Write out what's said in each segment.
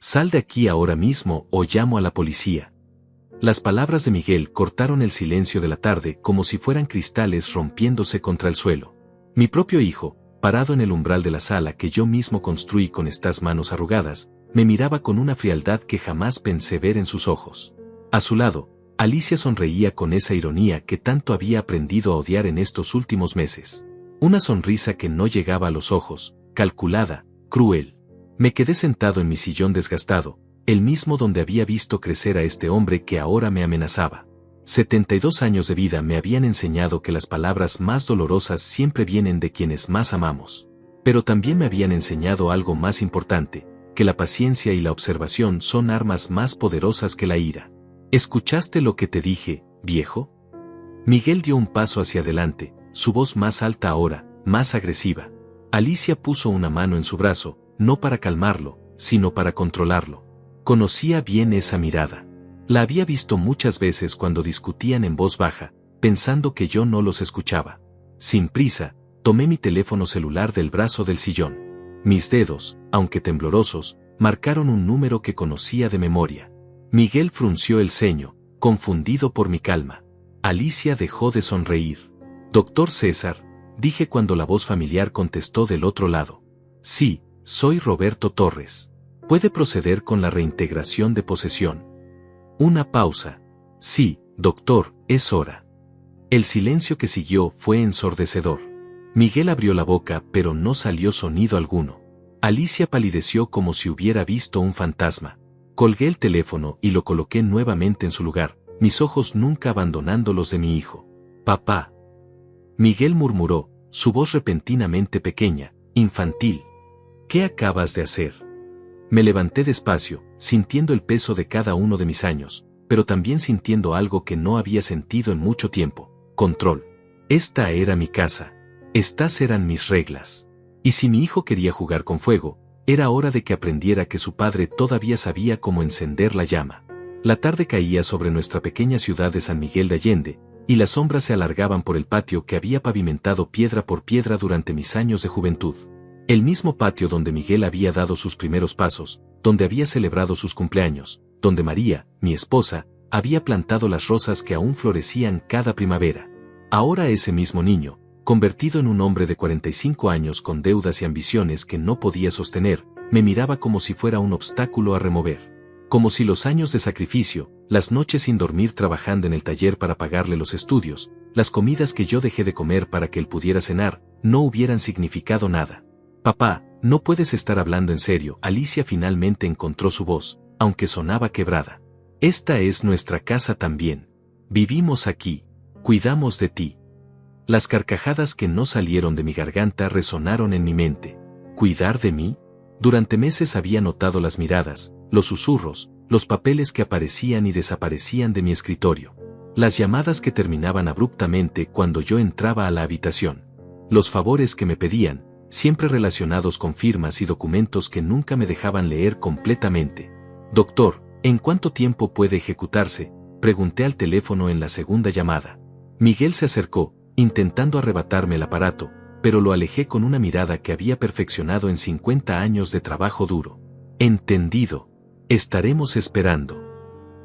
Sal de aquí ahora mismo o llamo a la policía. Las palabras de Miguel cortaron el silencio de la tarde como si fueran cristales rompiéndose contra el suelo. Mi propio hijo, parado en el umbral de la sala que yo mismo construí con estas manos arrugadas, me miraba con una frialdad que jamás pensé ver en sus ojos. A su lado, Alicia sonreía con esa ironía que tanto había aprendido a odiar en estos últimos meses. Una sonrisa que no llegaba a los ojos, calculada, cruel. Me quedé sentado en mi sillón desgastado, el mismo donde había visto crecer a este hombre que ahora me amenazaba. 72 años de vida me habían enseñado que las palabras más dolorosas siempre vienen de quienes más amamos. Pero también me habían enseñado algo más importante, que la paciencia y la observación son armas más poderosas que la ira. ¿Escuchaste lo que te dije, viejo? Miguel dio un paso hacia adelante, su voz más alta ahora, más agresiva. Alicia puso una mano en su brazo, no para calmarlo, sino para controlarlo. Conocía bien esa mirada. La había visto muchas veces cuando discutían en voz baja, pensando que yo no los escuchaba. Sin prisa, tomé mi teléfono celular del brazo del sillón. Mis dedos, aunque temblorosos, marcaron un número que conocía de memoria. Miguel frunció el ceño, confundido por mi calma. Alicia dejó de sonreír. «Doctor César», dije cuando la voz familiar contestó del otro lado. «Sí, soy Roberto Torres. ¿Puede proceder con la reintegración de posesión?» Una pausa. «Sí, doctor, es hora». El silencio que siguió fue ensordecedor. Miguel abrió la boca pero no salió sonido alguno. Alicia palideció como si hubiera visto un fantasma. Colgué el teléfono y lo coloqué nuevamente en su lugar, mis ojos nunca abandonando los de mi hijo. «Papá». Miguel murmuró, su voz repentinamente pequeña, infantil. «¿Qué acabas de hacer?» Me levanté despacio, sintiendo el peso de cada uno de mis años, pero también sintiendo algo que no había sentido en mucho tiempo: control. Esta era mi casa. Estas eran mis reglas. Y si mi hijo quería jugar con fuego, era hora de que aprendiera que su padre todavía sabía cómo encender la llama. La tarde caía sobre nuestra pequeña ciudad de San Miguel de Allende, y las sombras se alargaban por el patio que había pavimentado piedra por piedra durante mis años de juventud. El mismo patio donde Miguel había dado sus primeros pasos, donde había celebrado sus cumpleaños, donde María, mi esposa, había plantado las rosas que aún florecían cada primavera. Ahora ese mismo niño, convertido en un hombre de 45 años con deudas y ambiciones que no podía sostener, me miraba como si fuera un obstáculo a remover. Como si los años de sacrificio, las noches sin dormir trabajando en el taller para pagarle los estudios, las comidas que yo dejé de comer para que él pudiera cenar, no hubieran significado nada. «Papá, no puedes estar hablando en serio». Alicia finalmente encontró su voz, aunque sonaba quebrada. «Esta es nuestra casa también. Vivimos aquí. Cuidamos de ti». Las carcajadas que no salieron de mi garganta resonaron en mi mente. ¿Cuidar de mí? Durante meses había notado las miradas, los susurros, los papeles que aparecían y desaparecían de mi escritorio. Las llamadas que terminaban abruptamente cuando yo entraba a la habitación. Los favores que me pedían, siempre relacionados con firmas y documentos que nunca me dejaban leer completamente. «Doctor, ¿en cuánto tiempo puede ejecutarse?», pregunté al teléfono en la segunda llamada. Miguel se acercó, intentando arrebatarme el aparato, pero lo alejé con una mirada que había perfeccionado en 50 años de trabajo duro. «Entendido. Estaremos esperando».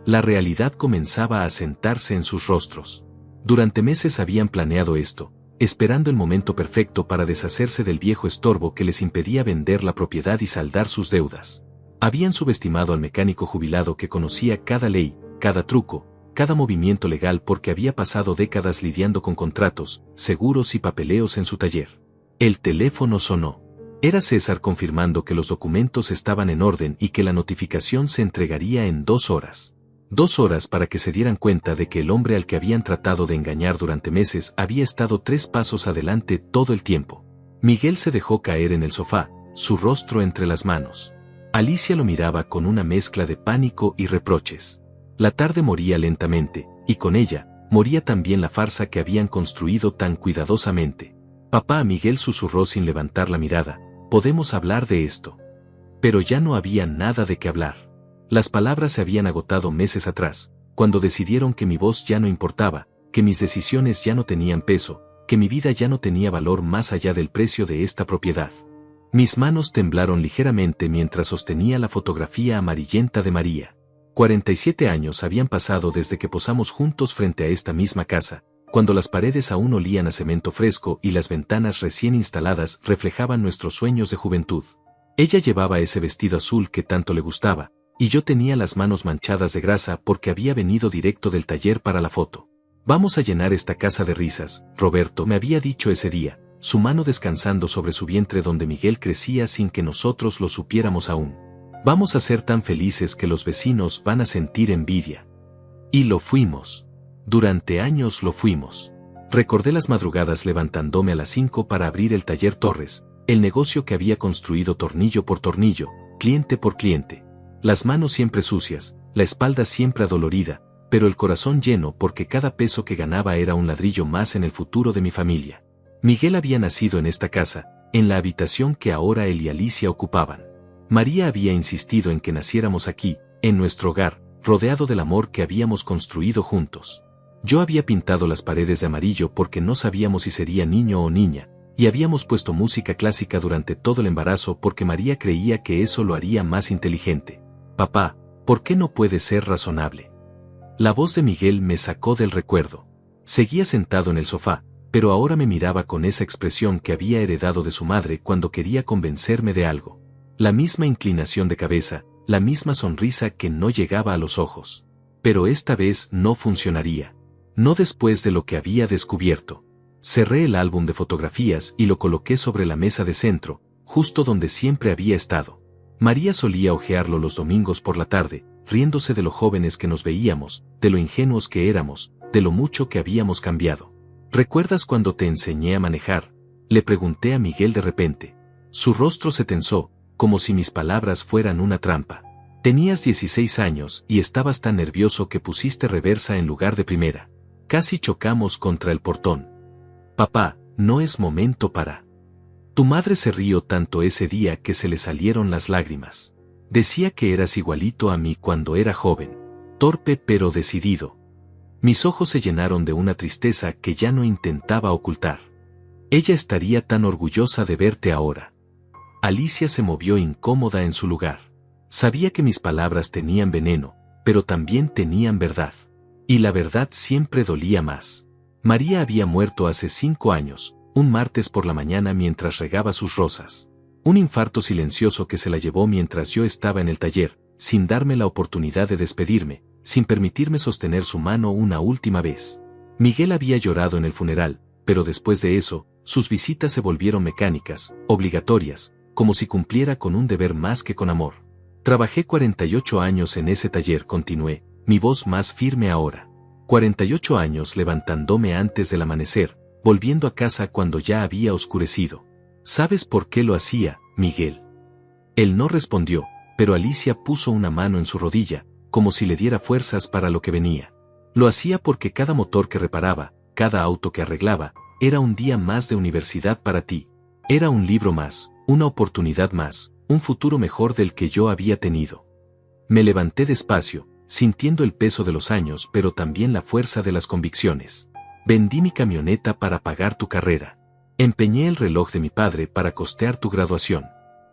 La realidad comenzaba a sentarse en sus rostros. Durante meses habían planeado esto, esperando el momento perfecto para deshacerse del viejo estorbo que les impedía vender la propiedad y saldar sus deudas. Habían subestimado al mecánico jubilado que conocía cada ley, cada truco, cada movimiento legal porque había pasado décadas lidiando con contratos, seguros y papeleos en su taller. El teléfono sonó. Era César confirmando que los documentos estaban en orden y que la notificación se entregaría en 2 horas. 2 horas para que se dieran cuenta de que el hombre al que habían tratado de engañar durante meses había estado 3 pasos adelante todo el tiempo. Miguel se dejó caer en el sofá, su rostro entre las manos. Alicia lo miraba con una mezcla de pánico y reproches. La tarde moría lentamente, y con ella, moría también la farsa que habían construido tan cuidadosamente. «Papá», Miguel susurró sin levantar la mirada, «podemos hablar de esto». Pero ya no había nada de qué hablar. Las palabras se habían agotado meses atrás, cuando decidieron que mi voz ya no importaba, que mis decisiones ya no tenían peso, que mi vida ya no tenía valor más allá del precio de esta propiedad. Mis manos temblaron ligeramente mientras sostenía la fotografía amarillenta de María. 47 años habían pasado desde que posamos juntos frente a esta misma casa, cuando las paredes aún olían a cemento fresco y las ventanas recién instaladas reflejaban nuestros sueños de juventud. Ella llevaba ese vestido azul que tanto le gustaba, y yo tenía las manos manchadas de grasa porque había venido directo del taller para la foto. Vamos a llenar esta casa de risas, Roberto me había dicho ese día, su mano descansando sobre su vientre donde Miguel crecía sin que nosotros lo supiéramos aún. Vamos a ser tan felices que los vecinos van a sentir envidia. Y lo fuimos. Durante años lo fuimos. Recordé las madrugadas levantándome a las 5 para abrir el taller Torres, el negocio que había construido tornillo por tornillo, cliente por cliente. Las manos siempre sucias, la espalda siempre adolorida, pero el corazón lleno porque cada peso que ganaba era un ladrillo más en el futuro de mi familia. Miguel había nacido en esta casa, en la habitación que ahora él y Alicia ocupaban. María había insistido en que naciéramos aquí, en nuestro hogar, rodeado del amor que habíamos construido juntos. Yo había pintado las paredes de amarillo porque no sabíamos si sería niño o niña, y habíamos puesto música clásica durante todo el embarazo porque María creía que eso lo haría más inteligente. Papá, ¿por qué no puedes ser razonable? La voz de Miguel me sacó del recuerdo. Seguía sentado en el sofá, pero ahora me miraba con esa expresión que había heredado de su madre cuando quería convencerme de algo. La misma inclinación de cabeza, la misma sonrisa que no llegaba a los ojos. Pero esta vez no funcionaría. No después de lo que había descubierto. Cerré el álbum de fotografías y lo coloqué sobre la mesa de centro, justo donde siempre había estado. María solía hojearlo los domingos por la tarde, riéndose de lo jóvenes que nos veíamos, de lo ingenuos que éramos, de lo mucho que habíamos cambiado. ¿Recuerdas cuando te enseñé a manejar? Le pregunté a Miguel de repente. Su rostro se tensó, como si mis palabras fueran una trampa. Tenías 16 años y estabas tan nervioso que pusiste reversa en lugar de primera. Casi chocamos contra el portón. Papá, no es momento para. Tu madre se rió tanto ese día que se le salieron las lágrimas. Decía que eras igualito a mí cuando era joven. Torpe pero decidido. Mis ojos se llenaron de una tristeza que ya no intentaba ocultar. Ella estaría tan orgullosa de verte ahora. Alicia se movió incómoda en su lugar. Sabía que mis palabras tenían veneno, pero también tenían verdad. Y la verdad siempre dolía más. María había muerto hace 5 años, un martes por la mañana mientras regaba sus rosas. Un infarto silencioso que se la llevó mientras yo estaba en el taller, sin darme la oportunidad de despedirme, sin permitirme sostener su mano una última vez. Miguel había llorado en el funeral, pero después de eso, sus visitas se volvieron mecánicas, obligatorias, como si cumpliera con un deber más que con amor. Trabajé 48 años en ese taller, continué, mi voz más firme ahora. 48 años levantándome antes del amanecer, volviendo a casa cuando ya había oscurecido. ¿Sabes por qué lo hacía, Miguel? Él no respondió, pero Alicia puso una mano en su rodilla, como si le diera fuerzas para lo que venía. Lo hacía porque cada motor que reparaba, cada auto que arreglaba, era un día más de universidad para ti. Era un libro más, una oportunidad más, un futuro mejor del que yo había tenido. Me levanté despacio, sintiendo el peso de los años pero también la fuerza de las convicciones. Vendí mi camioneta para pagar tu carrera. Empeñé el reloj de mi padre para costear tu graduación.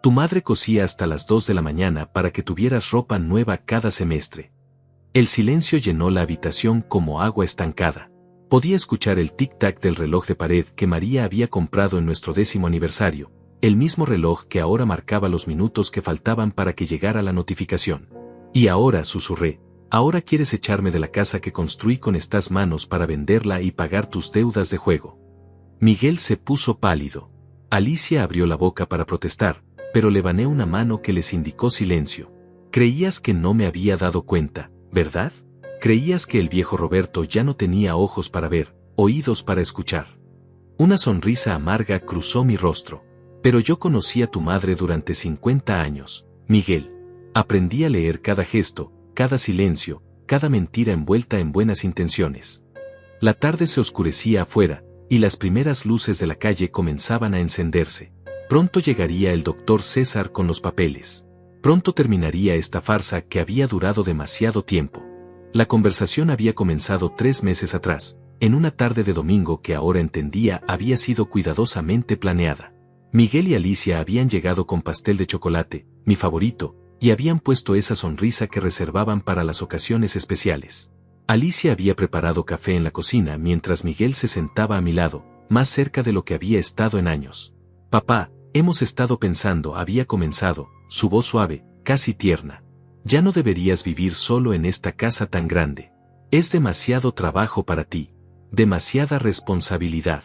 Tu madre cosía hasta las 2 de la mañana para que tuvieras ropa nueva cada semestre. El silencio llenó la habitación como agua estancada. Podía escuchar el tic-tac del reloj de pared que María había comprado en nuestro 10º aniversario, el mismo reloj que ahora marcaba los minutos que faltaban para que llegara la notificación. Y ahora, susurré, ahora quieres echarme de la casa que construí con estas manos para venderla y pagar tus deudas de juego. Miguel se puso pálido. Alicia abrió la boca para protestar, pero levané una mano que les indicó silencio. Creías que no me había dado cuenta, ¿verdad? Creías que el viejo Roberto ya no tenía ojos para ver, oídos para escuchar. Una sonrisa amarga cruzó mi rostro. Pero yo conocí a tu madre durante 50 años, Miguel. Aprendí a leer cada gesto, cada silencio, cada mentira envuelta en buenas intenciones. La tarde se oscurecía afuera, y las primeras luces de la calle comenzaban a encenderse. Pronto llegaría el doctor César con los papeles. Pronto terminaría esta farsa que había durado demasiado tiempo. La conversación había comenzado 3 meses atrás, en una tarde de domingo que ahora entendía había sido cuidadosamente planeada. Miguel y Alicia habían llegado con pastel de chocolate, mi favorito, y habían puesto esa sonrisa que reservaban para las ocasiones especiales. Alicia había preparado café en la cocina mientras Miguel se sentaba a mi lado, más cerca de lo que había estado en años. Papá, hemos estado pensando, había comenzado, su voz suave, casi tierna. Ya no deberías vivir solo en esta casa tan grande. Es demasiado trabajo para ti. Demasiada responsabilidad.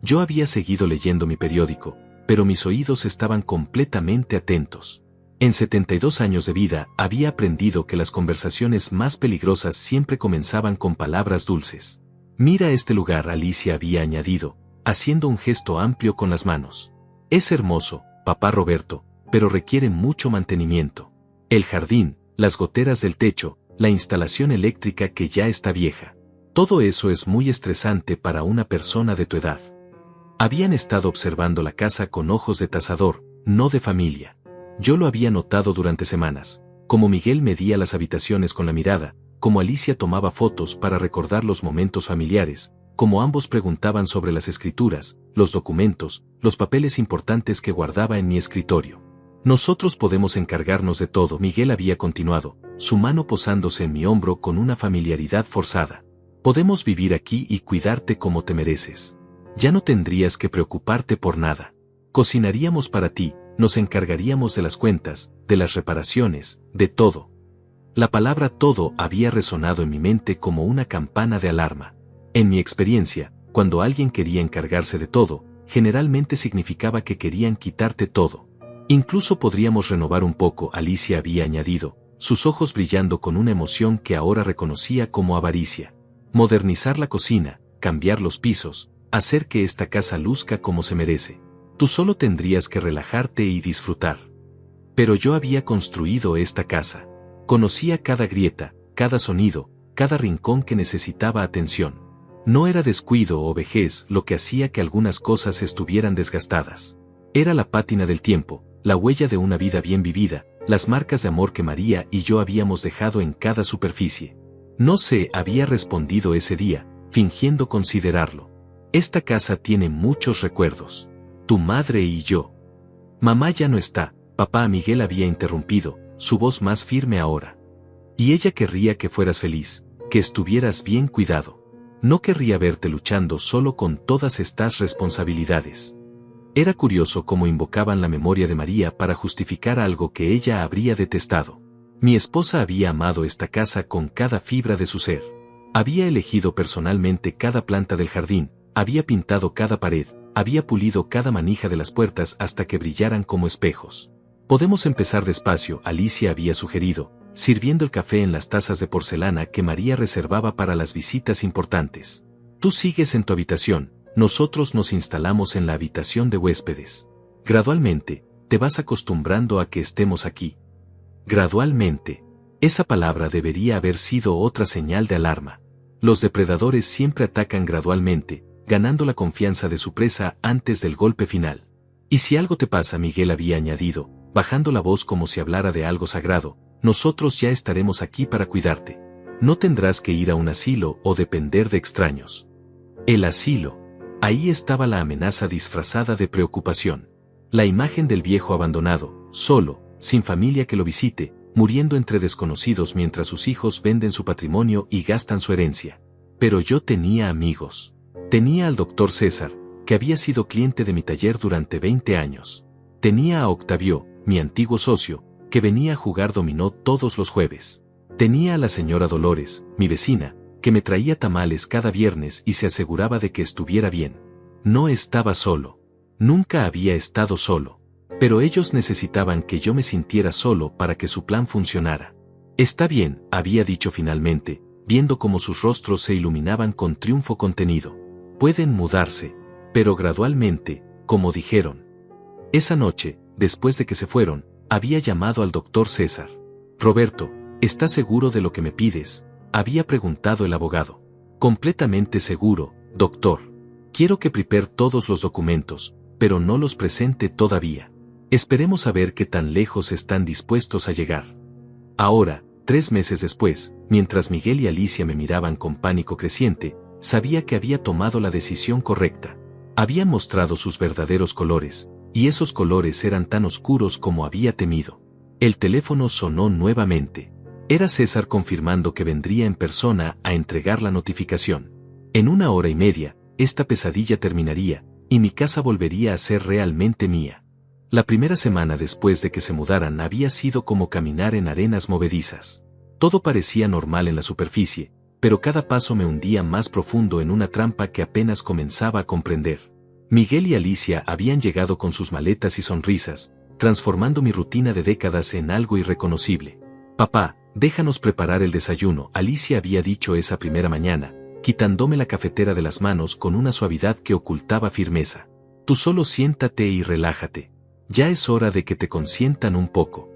Yo había seguido leyendo mi periódico, pero mis oídos estaban completamente atentos. En 72 años de vida había aprendido que las conversaciones más peligrosas siempre comenzaban con palabras dulces. Mira este lugar, Alicia había añadido, haciendo un gesto amplio con las manos. Es hermoso, papá Roberto, pero requiere mucho mantenimiento. El jardín, las goteras del techo, la instalación eléctrica que ya está vieja. Todo eso es muy estresante para una persona de tu edad. Habían estado observando la casa con ojos de tasador, no de familia. Yo lo había notado durante semanas, como Miguel medía las habitaciones con la mirada, como Alicia tomaba fotos para recordar los momentos familiares, como ambos preguntaban sobre las escrituras, los documentos, los papeles importantes que guardaba en mi escritorio. Nosotros podemos encargarnos de todo, Miguel había continuado, su mano posándose en mi hombro con una familiaridad forzada. Podemos vivir aquí y cuidarte como te mereces. Ya no tendrías que preocuparte por nada. Cocinaríamos para ti, nos encargaríamos de las cuentas, de las reparaciones, de todo. La palabra todo había resonado en mi mente como una campana de alarma. En mi experiencia, cuando alguien quería encargarse de todo, generalmente significaba que querían quitarte todo. Incluso podríamos renovar un poco, Alicia había añadido, sus ojos brillando con una emoción que ahora reconocía como avaricia. Modernizar la cocina, cambiar los pisos, hacer que esta casa luzca como se merece. Tú solo tendrías que relajarte y disfrutar. Pero yo había construido esta casa. Conocía cada grieta, cada sonido, cada rincón que necesitaba atención. No era descuido o vejez lo que hacía que algunas cosas estuvieran desgastadas. Era la pátina del tiempo, la huella de una vida bien vivida, las marcas de amor que María y yo habíamos dejado en cada superficie. No sé, había respondido ese día, fingiendo considerarlo. Esta casa tiene muchos recuerdos. Tu madre y yo. Mamá ya no está, papá, Miguel había interrumpido, su voz más firme ahora. Y ella querría que fueras feliz, que estuvieras bien cuidado. No querría verte luchando solo con todas estas responsabilidades. Era curioso cómo invocaban la memoria de María para justificar algo que ella habría detestado. Mi esposa había amado esta casa con cada fibra de su ser. Había elegido personalmente cada planta del jardín, había pintado cada pared, había pulido cada manija de las puertas hasta que brillaran como espejos. Podemos empezar despacio, Alicia había sugerido, sirviendo el café en las tazas de porcelana que María reservaba para las visitas importantes. Tú sigues en tu habitación. Nosotros nos instalamos en la habitación de huéspedes. Gradualmente, te vas acostumbrando a que estemos aquí. Gradualmente. Esa palabra debería haber sido otra señal de alarma. Los depredadores siempre atacan gradualmente, ganando la confianza de su presa antes del golpe final. Y si algo te pasa, Miguel había añadido, bajando la voz como si hablara de algo sagrado, nosotros ya estaremos aquí para cuidarte. No tendrás que ir a un asilo o depender de extraños. El asilo. Ahí estaba la amenaza disfrazada de preocupación. La imagen del viejo abandonado, solo, sin familia que lo visite, muriendo entre desconocidos mientras sus hijos venden su patrimonio y gastan su herencia. Pero yo tenía amigos. Tenía al doctor César, que había sido cliente de mi taller durante 20 años. Tenía a Octavio, mi antiguo socio, que venía a jugar dominó todos los jueves. Tenía a la señora Dolores, mi vecina, que me traía tamales cada viernes y se aseguraba de que estuviera bien. No estaba solo. Nunca había estado solo. Pero ellos necesitaban que yo me sintiera solo para que su plan funcionara. Está bien, había dicho finalmente, viendo cómo sus rostros se iluminaban con triunfo contenido. Pueden mudarse, pero gradualmente, como dijeron. Esa noche, después de que se fueron, había llamado al doctor César. Roberto, ¿estás seguro de lo que me pides?, había preguntado el abogado. Completamente seguro, doctor. Quiero que prepare todos los documentos, pero no los presente todavía. Esperemos a ver qué tan lejos están dispuestos a llegar. Ahora, 3 meses después, mientras Miguel y Alicia me miraban con pánico creciente, sabía que había tomado la decisión correcta. Habían mostrado sus verdaderos colores, y esos colores eran tan oscuros como había temido. El teléfono sonó nuevamente. Era César confirmando que vendría en persona a entregar la notificación. En 1 hora y media, esta pesadilla terminaría, y mi casa volvería a ser realmente mía. La primera semana después de que se mudaran había sido como caminar en arenas movedizas. Todo parecía normal en la superficie, pero cada paso me hundía más profundo en una trampa que apenas comenzaba a comprender. Miguel y Alicia habían llegado con sus maletas y sonrisas, transformando mi rutina de décadas en algo irreconocible. «Papá, déjanos preparar el desayuno», Alicia había dicho esa primera mañana, quitándome la cafetera de las manos con una suavidad que ocultaba firmeza. «Tú solo siéntate y relájate. Ya es hora de que te consientan un poco».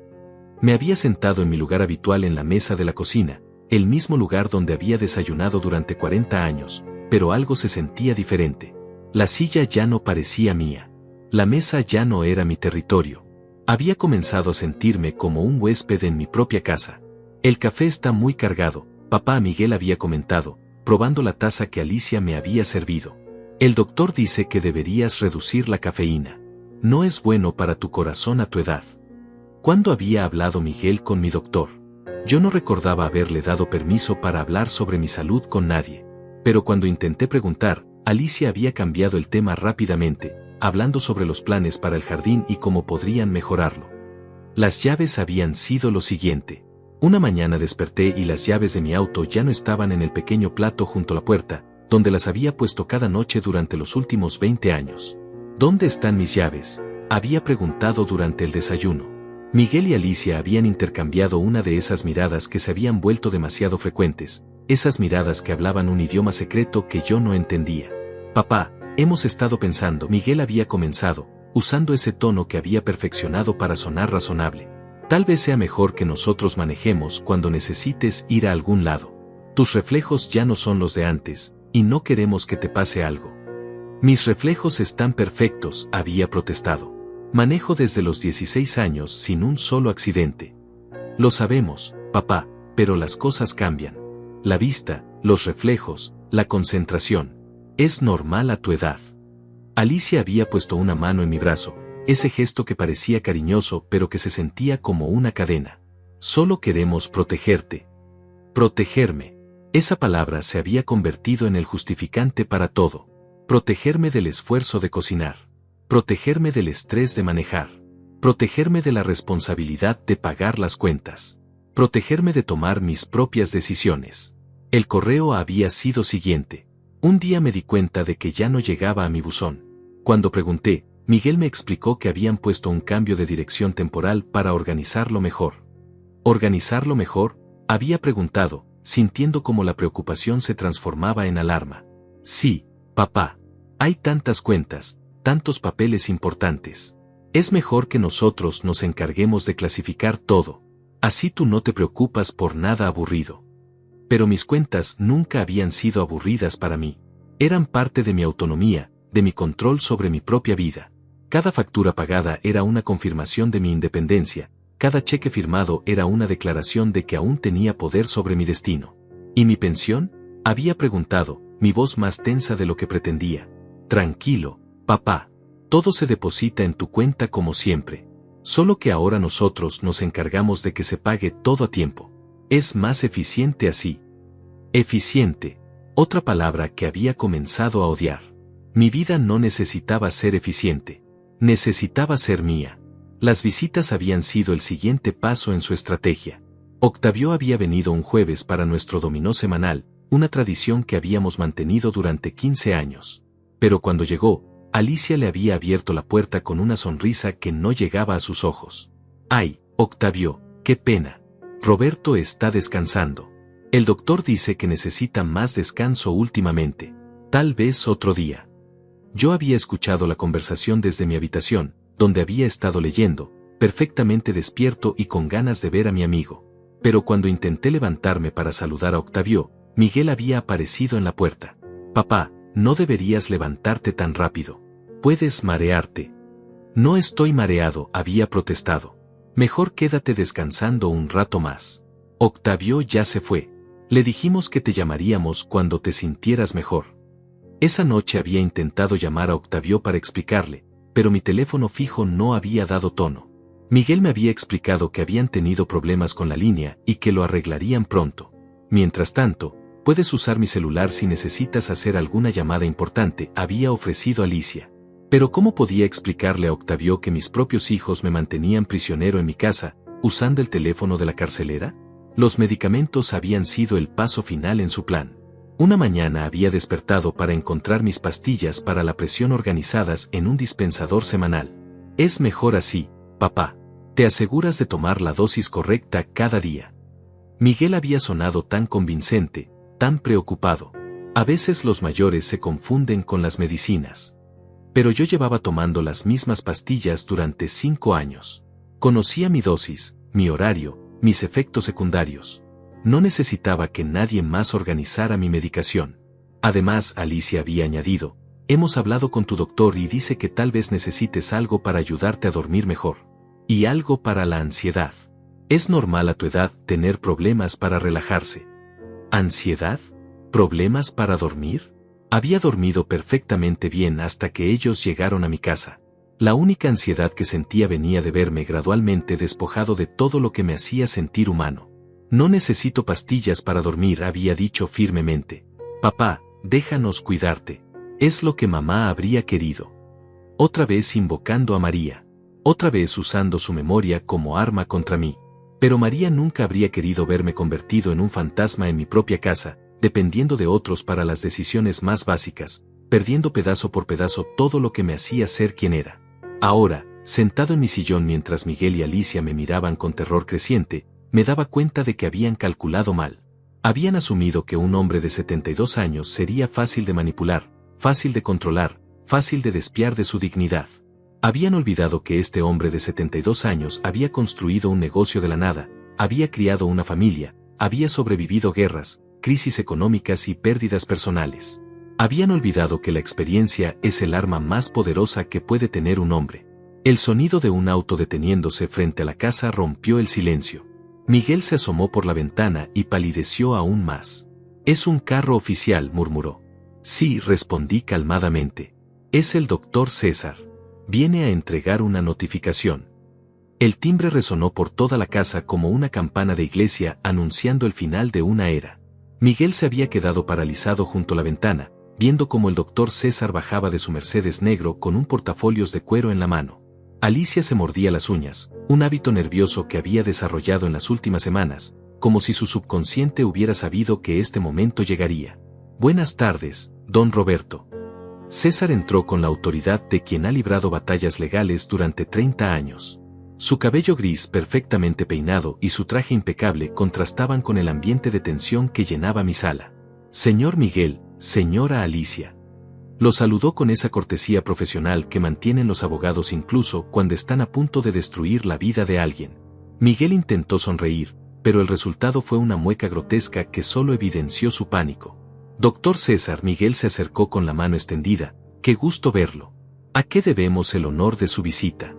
Me había sentado en mi lugar habitual en la mesa de la cocina, el mismo lugar donde había desayunado durante 40 años, pero algo se sentía diferente. La silla ya no parecía mía. La mesa ya no era mi territorio. Había comenzado a sentirme como un huésped en mi propia casa. «El café está muy cargado», papá Miguel había comentado, probando la taza que Alicia me había servido. «El doctor dice que deberías reducir la cafeína. No es bueno para tu corazón a tu edad». ¿Cuándo había hablado Miguel con mi doctor? Yo no recordaba haberle dado permiso para hablar sobre mi salud con nadie. Pero cuando intenté preguntar, Alicia había cambiado el tema rápidamente, hablando sobre los planes para el jardín y cómo podrían mejorarlo. Las llaves habían sido lo siguiente. Una mañana desperté y las llaves de mi auto ya no estaban en el pequeño plato junto a la puerta, donde las había puesto cada noche durante los últimos 20 años. «¿Dónde están mis llaves?», había preguntado durante el desayuno. Miguel y Alicia habían intercambiado una de esas miradas que se habían vuelto demasiado frecuentes, esas miradas que hablaban un idioma secreto que yo no entendía. «Papá, hemos estado pensando», Miguel había comenzado, usando ese tono que había perfeccionado para sonar razonable. «Tal vez sea mejor que nosotros manejemos cuando necesites ir a algún lado. Tus reflejos ya no son los de antes, y no queremos que te pase algo». «Mis reflejos están perfectos», había protestado. «Manejo desde los 16 años sin un solo accidente». «Lo sabemos, papá, pero las cosas cambian. La vista, los reflejos, la concentración. Es normal a tu edad». Alicia había puesto una mano en mi brazo, ese gesto que parecía cariñoso pero que se sentía como una cadena. «Solo queremos protegerte». Protegerme. Esa palabra se había convertido en el justificante para todo. Protegerme del esfuerzo de cocinar. Protegerme del estrés de manejar. Protegerme de la responsabilidad de pagar las cuentas. Protegerme de tomar mis propias decisiones. El correo había sido siguiente. Un día me di cuenta de que ya no llegaba a mi buzón. Cuando pregunté, Miguel me explicó que habían puesto un cambio de dirección temporal para organizarlo mejor. ¿Organizarlo mejor?, había preguntado, sintiendo como la preocupación se transformaba en alarma. «Sí, papá. Hay tantas cuentas, tantos papeles importantes. Es mejor que nosotros nos encarguemos de clasificar todo. Así tú no te preocupas por nada aburrido». Pero mis cuentas nunca habían sido aburridas para mí. Eran parte de mi autonomía, de mi control sobre mi propia vida. Cada factura pagada era una confirmación de mi independencia, cada cheque firmado era una declaración de que aún tenía poder sobre mi destino. ¿Y mi pensión?, había preguntado, mi voz más tensa de lo que pretendía. «Tranquilo, papá. Todo se deposita en tu cuenta como siempre. Solo que ahora nosotros nos encargamos de que se pague todo a tiempo. Es más eficiente así». Eficiente. Otra palabra que había comenzado a odiar. Mi vida no necesitaba ser eficiente. Necesitaba ser mía. Las visitas habían sido el siguiente paso en su estrategia. Octavio había venido un jueves para nuestro dominó semanal, una tradición que habíamos mantenido durante 15 años. Pero cuando llegó, Alicia le había abierto la puerta con una sonrisa que no llegaba a sus ojos. «Ay, Octavio, qué pena. Roberto está descansando. El doctor dice que necesita más descanso últimamente. Tal vez otro día». Yo había escuchado la conversación desde mi habitación, donde había estado leyendo, perfectamente despierto y con ganas de ver a mi amigo. Pero cuando intenté levantarme para saludar a Octavio, Miguel había aparecido en la puerta. «Papá, no deberías levantarte tan rápido. Puedes marearte». «No estoy mareado», había protestado. «Mejor quédate descansando un rato más. Octavio ya se fue. Le dijimos que te llamaríamos cuando te sintieras mejor». Esa noche había intentado llamar a Octavio para explicarle, pero mi teléfono fijo no había dado tono. Miguel me había explicado que habían tenido problemas con la línea y que lo arreglarían pronto. Mientras tanto, puedes usar mi celular si necesitas hacer alguna llamada importante, había ofrecido Alicia. Pero ¿cómo podía explicarle a Octavio que mis propios hijos me mantenían prisionero en mi casa, usando el teléfono de la carcelera? Los medicamentos habían sido el paso final en su plan. Una mañana había despertado para encontrar mis pastillas para la presión organizadas en un dispensador semanal. Es mejor así, papá. Te aseguras de tomar la dosis correcta cada día. Miguel había sonado tan convincente, tan preocupado. A veces los mayores se confunden con las medicinas. Pero yo llevaba tomando las mismas pastillas durante 5 años. Conocía mi dosis, mi horario, mis efectos secundarios. No necesitaba que nadie más organizara mi medicación. Además, Alicia había añadido, hemos hablado con tu doctor y dice que tal vez necesites algo para ayudarte a dormir mejor. Y algo para la ansiedad. Es normal a tu edad tener problemas para relajarse. ¿Ansiedad? ¿Problemas para dormir? Había dormido perfectamente bien hasta que ellos llegaron a mi casa. La única ansiedad que sentía venía de verme gradualmente despojado de todo lo que me hacía sentir humano. No necesito pastillas para dormir, había dicho firmemente. Papá, déjanos cuidarte. Es lo que mamá habría querido. Otra vez invocando a María. Otra vez usando su memoria como arma contra mí. Pero María nunca habría querido verme convertido en un fantasma en mi propia casa, dependiendo de otros para las decisiones más básicas, perdiendo pedazo por pedazo todo lo que me hacía ser quien era. Ahora, sentado en mi sillón mientras Miguel y Alicia me miraban con terror creciente, me daba cuenta de que habían calculado mal. Habían asumido que un hombre de 72 años sería fácil de manipular, fácil de controlar, fácil de despiar de su dignidad. Habían olvidado que este hombre de 72 años había construido un negocio de la nada, había criado una familia, había sobrevivido guerras, crisis económicas y pérdidas personales. Habían olvidado que la experiencia es el arma más poderosa que puede tener un hombre. El sonido de un auto deteniéndose frente a la casa rompió el silencio. Miguel se asomó por la ventana y palideció aún más. «Es un carro oficial», murmuró. «Sí», respondí calmadamente. «Es el doctor César. Viene a entregar una notificación». El timbre resonó por toda la casa como una campana de iglesia anunciando el final de una era. Miguel se había quedado paralizado junto a la ventana, viendo cómo el doctor César bajaba de su Mercedes negro con un portafolios de cuero en la mano. Alicia se mordía las uñas, un hábito nervioso que había desarrollado en las últimas semanas, como si su subconsciente hubiera sabido que este momento llegaría. «Buenas tardes, don Roberto». César entró con la autoridad de quien ha librado batallas legales durante 30 años. Su cabello gris perfectamente peinado y su traje impecable contrastaban con el ambiente de tensión que llenaba mi sala. «Señor Miguel, señora Alicia». Lo saludó con esa cortesía profesional que mantienen los abogados incluso cuando están a punto de destruir la vida de alguien. Miguel intentó sonreír, pero el resultado fue una mueca grotesca que solo evidenció su pánico. «Doctor César», Miguel se acercó con la mano extendida. «Qué gusto verlo. ¿A qué debemos el honor de su visita?»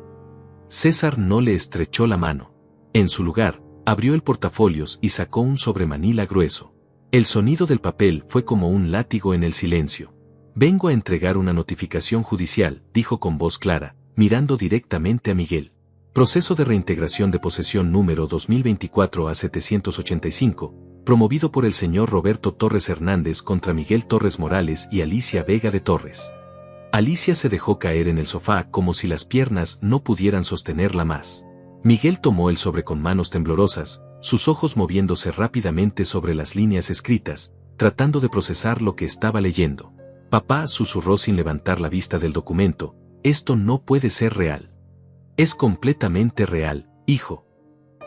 César no le estrechó la mano. En su lugar, abrió el portafolios y sacó un sobremanila grueso. El sonido del papel fue como un látigo en el silencio. «Vengo a entregar una notificación judicial», dijo con voz clara, mirando directamente a Miguel. «Proceso de reintegración de posesión número 2024-A785, promovido por el señor Roberto Torres Hernández contra Miguel Torres Morales y Alicia Vega de Torres». Alicia se dejó caer en el sofá como si las piernas no pudieran sostenerla más. Miguel tomó el sobre con manos temblorosas, sus ojos moviéndose rápidamente sobre las líneas escritas, tratando de procesar lo que estaba leyendo. «Papá», susurró sin levantar la vista del documento, «esto no puede ser real». «Es completamente real, hijo».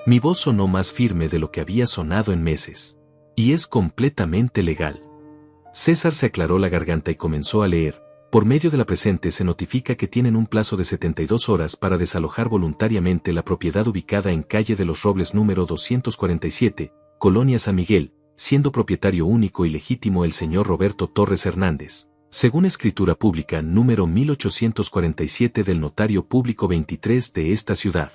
Mi voz sonó más firme de lo que había sonado en meses. «Y es completamente legal». César se aclaró la garganta y comenzó a leer. «Por medio de la presente se notifica que tienen un plazo de 72 horas para desalojar voluntariamente la propiedad ubicada en calle de los Robles número 247, Colonia San Miguel, siendo propietario único y legítimo el señor Roberto Torres Hernández, según escritura pública número 1847 del Notario Público 23 de esta ciudad.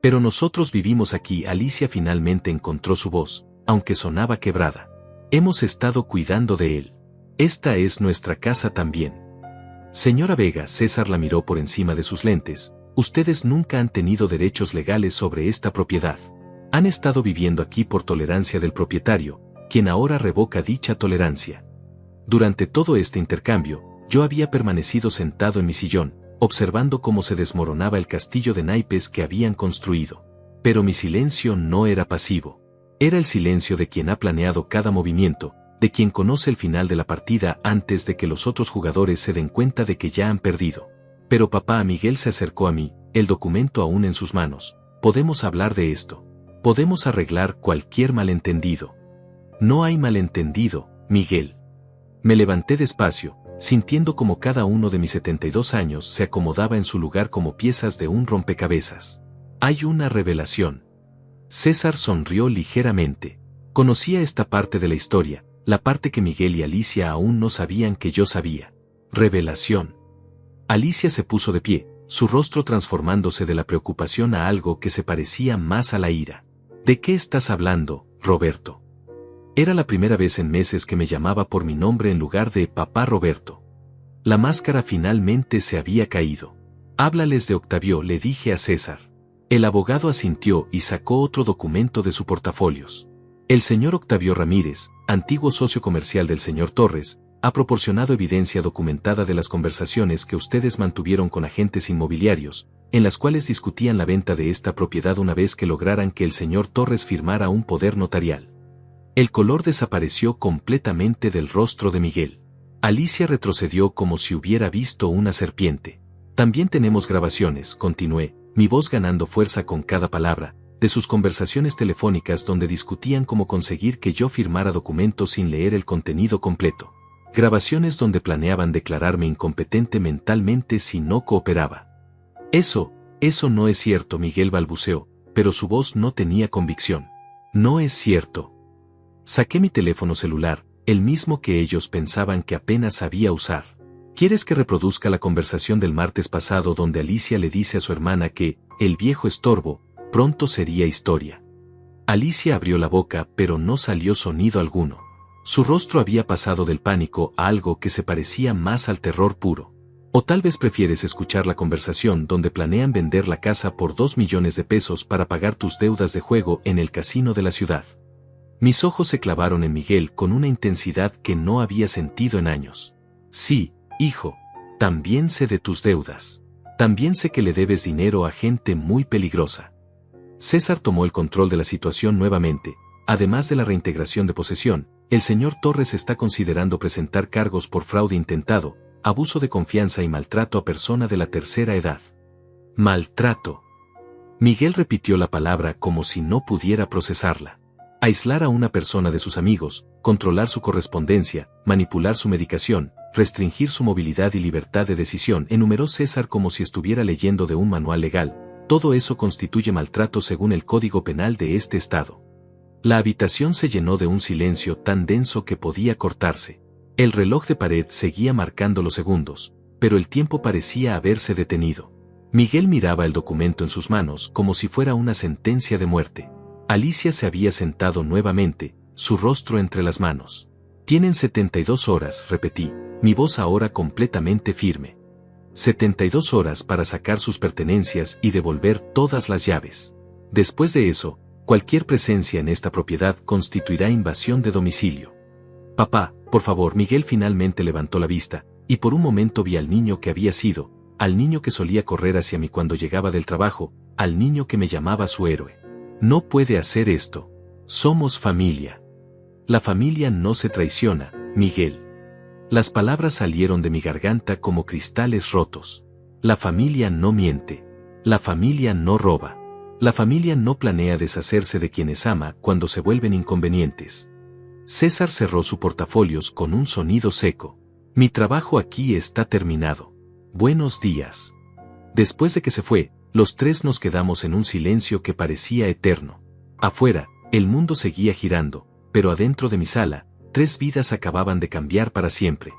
Pero nosotros vivimos aquí». Alicia finalmente encontró su voz, aunque sonaba quebrada. «Hemos estado cuidando de él. Esta es nuestra casa también». Señora Vega, César la miró por encima de sus lentes, ustedes nunca han tenido derechos legales sobre esta propiedad. Han estado viviendo aquí por tolerancia del propietario, quien ahora revoca dicha tolerancia. Durante todo este intercambio, yo había permanecido sentado en mi sillón, observando cómo se desmoronaba el castillo de naipes que habían construido. Pero mi silencio no era pasivo. Era el silencio de quien ha planeado cada movimiento, de quien conoce el final de la partida antes de que los otros jugadores se den cuenta de que ya han perdido. Pero papá, Miguel se acercó a mí, el documento aún en sus manos. Podemos hablar de esto. Podemos arreglar cualquier malentendido. No hay malentendido, Miguel. Me levanté despacio, sintiendo como cada uno de mis 72 años se acomodaba en su lugar como piezas de un rompecabezas. Hay una revelación. César sonrió ligeramente. Conocía esta parte de la historia, la parte que Miguel y Alicia aún no sabían que yo sabía. Revelación. Alicia se puso de pie, su rostro transformándose de la preocupación a algo que se parecía más a la ira. ¿De qué estás hablando, Roberto? Era la primera vez en meses que me llamaba por mi nombre en lugar de papá Roberto. La máscara finalmente se había caído. Háblales de Octavio, le dije a César. El abogado asintió y sacó otro documento de su portafolios. El señor Octavio Ramírez, antiguo socio comercial del señor Torres, ha proporcionado evidencia documentada de las conversaciones que ustedes mantuvieron con agentes inmobiliarios, en las cuales discutían la venta de esta propiedad una vez que lograran que el señor Torres firmara un poder notarial. El color desapareció completamente del rostro de Miguel. Alicia retrocedió como si hubiera visto una serpiente. También tenemos grabaciones, continué, mi voz ganando fuerza con cada palabra, de sus conversaciones telefónicas donde discutían cómo conseguir que yo firmara documentos sin leer el contenido completo. Grabaciones donde planeaban declararme incompetente mentalmente si no cooperaba. Eso no es cierto, Miguel balbuceó, pero su voz no tenía convicción. No es cierto. Saqué mi teléfono celular, el mismo que ellos pensaban que apenas sabía usar. ¿Quieres que reproduzca la conversación del martes pasado donde Alicia le dice a su hermana que, el viejo estorbo, pronto sería historia? Alicia abrió la boca pero no salió sonido alguno. Su rostro había pasado del pánico a algo que se parecía más al terror puro. O tal vez prefieres escuchar la conversación donde planean vender la casa por 2 millones de pesos para pagar tus deudas de juego en el casino de la ciudad. Mis ojos se clavaron en Miguel con una intensidad que no había sentido en años. Sí, hijo, también sé de tus deudas. También sé que le debes dinero a gente muy peligrosa. César tomó el control de la situación nuevamente. Además de la reintegración de posesión, el señor Torres está considerando presentar cargos por fraude intentado, abuso de confianza y maltrato a persona de la tercera edad. Maltrato. Miguel repitió la palabra como si no pudiera procesarla. Aislar a una persona de sus amigos, controlar su correspondencia, manipular su medicación, restringir su movilidad y libertad de decisión, enumeró César como si estuviera leyendo de un manual legal. Todo eso constituye maltrato según el Código Penal de este estado. La habitación se llenó de un silencio tan denso que podía cortarse. El reloj de pared seguía marcando los segundos, pero el tiempo parecía haberse detenido. Miguel miraba el documento en sus manos como si fuera una sentencia de muerte. Alicia se había sentado nuevamente, su rostro entre las manos. Tienen 72 horas, repetí, mi voz ahora completamente firme. 72 horas para sacar sus pertenencias y devolver todas las llaves. Después de eso, cualquier presencia en esta propiedad constituirá invasión de domicilio. Papá, por favor. Miguel finalmente levantó la vista, y por un momento vi al niño que había sido, al niño que solía correr hacia mí cuando llegaba del trabajo, al niño que me llamaba su héroe. No puede hacer esto. Somos familia. La familia no se traiciona, Miguel. Las palabras salieron de mi garganta como cristales rotos. La familia no miente. La familia no roba. La familia no planea deshacerse de quienes ama cuando se vuelven inconvenientes. César cerró su portafolios con un sonido seco. Mi trabajo aquí está terminado. Buenos días. Después de que se fue, los tres nos quedamos en un silencio que parecía eterno. Afuera, el mundo seguía girando, pero adentro de mi sala, 3 vidas acababan de cambiar para siempre.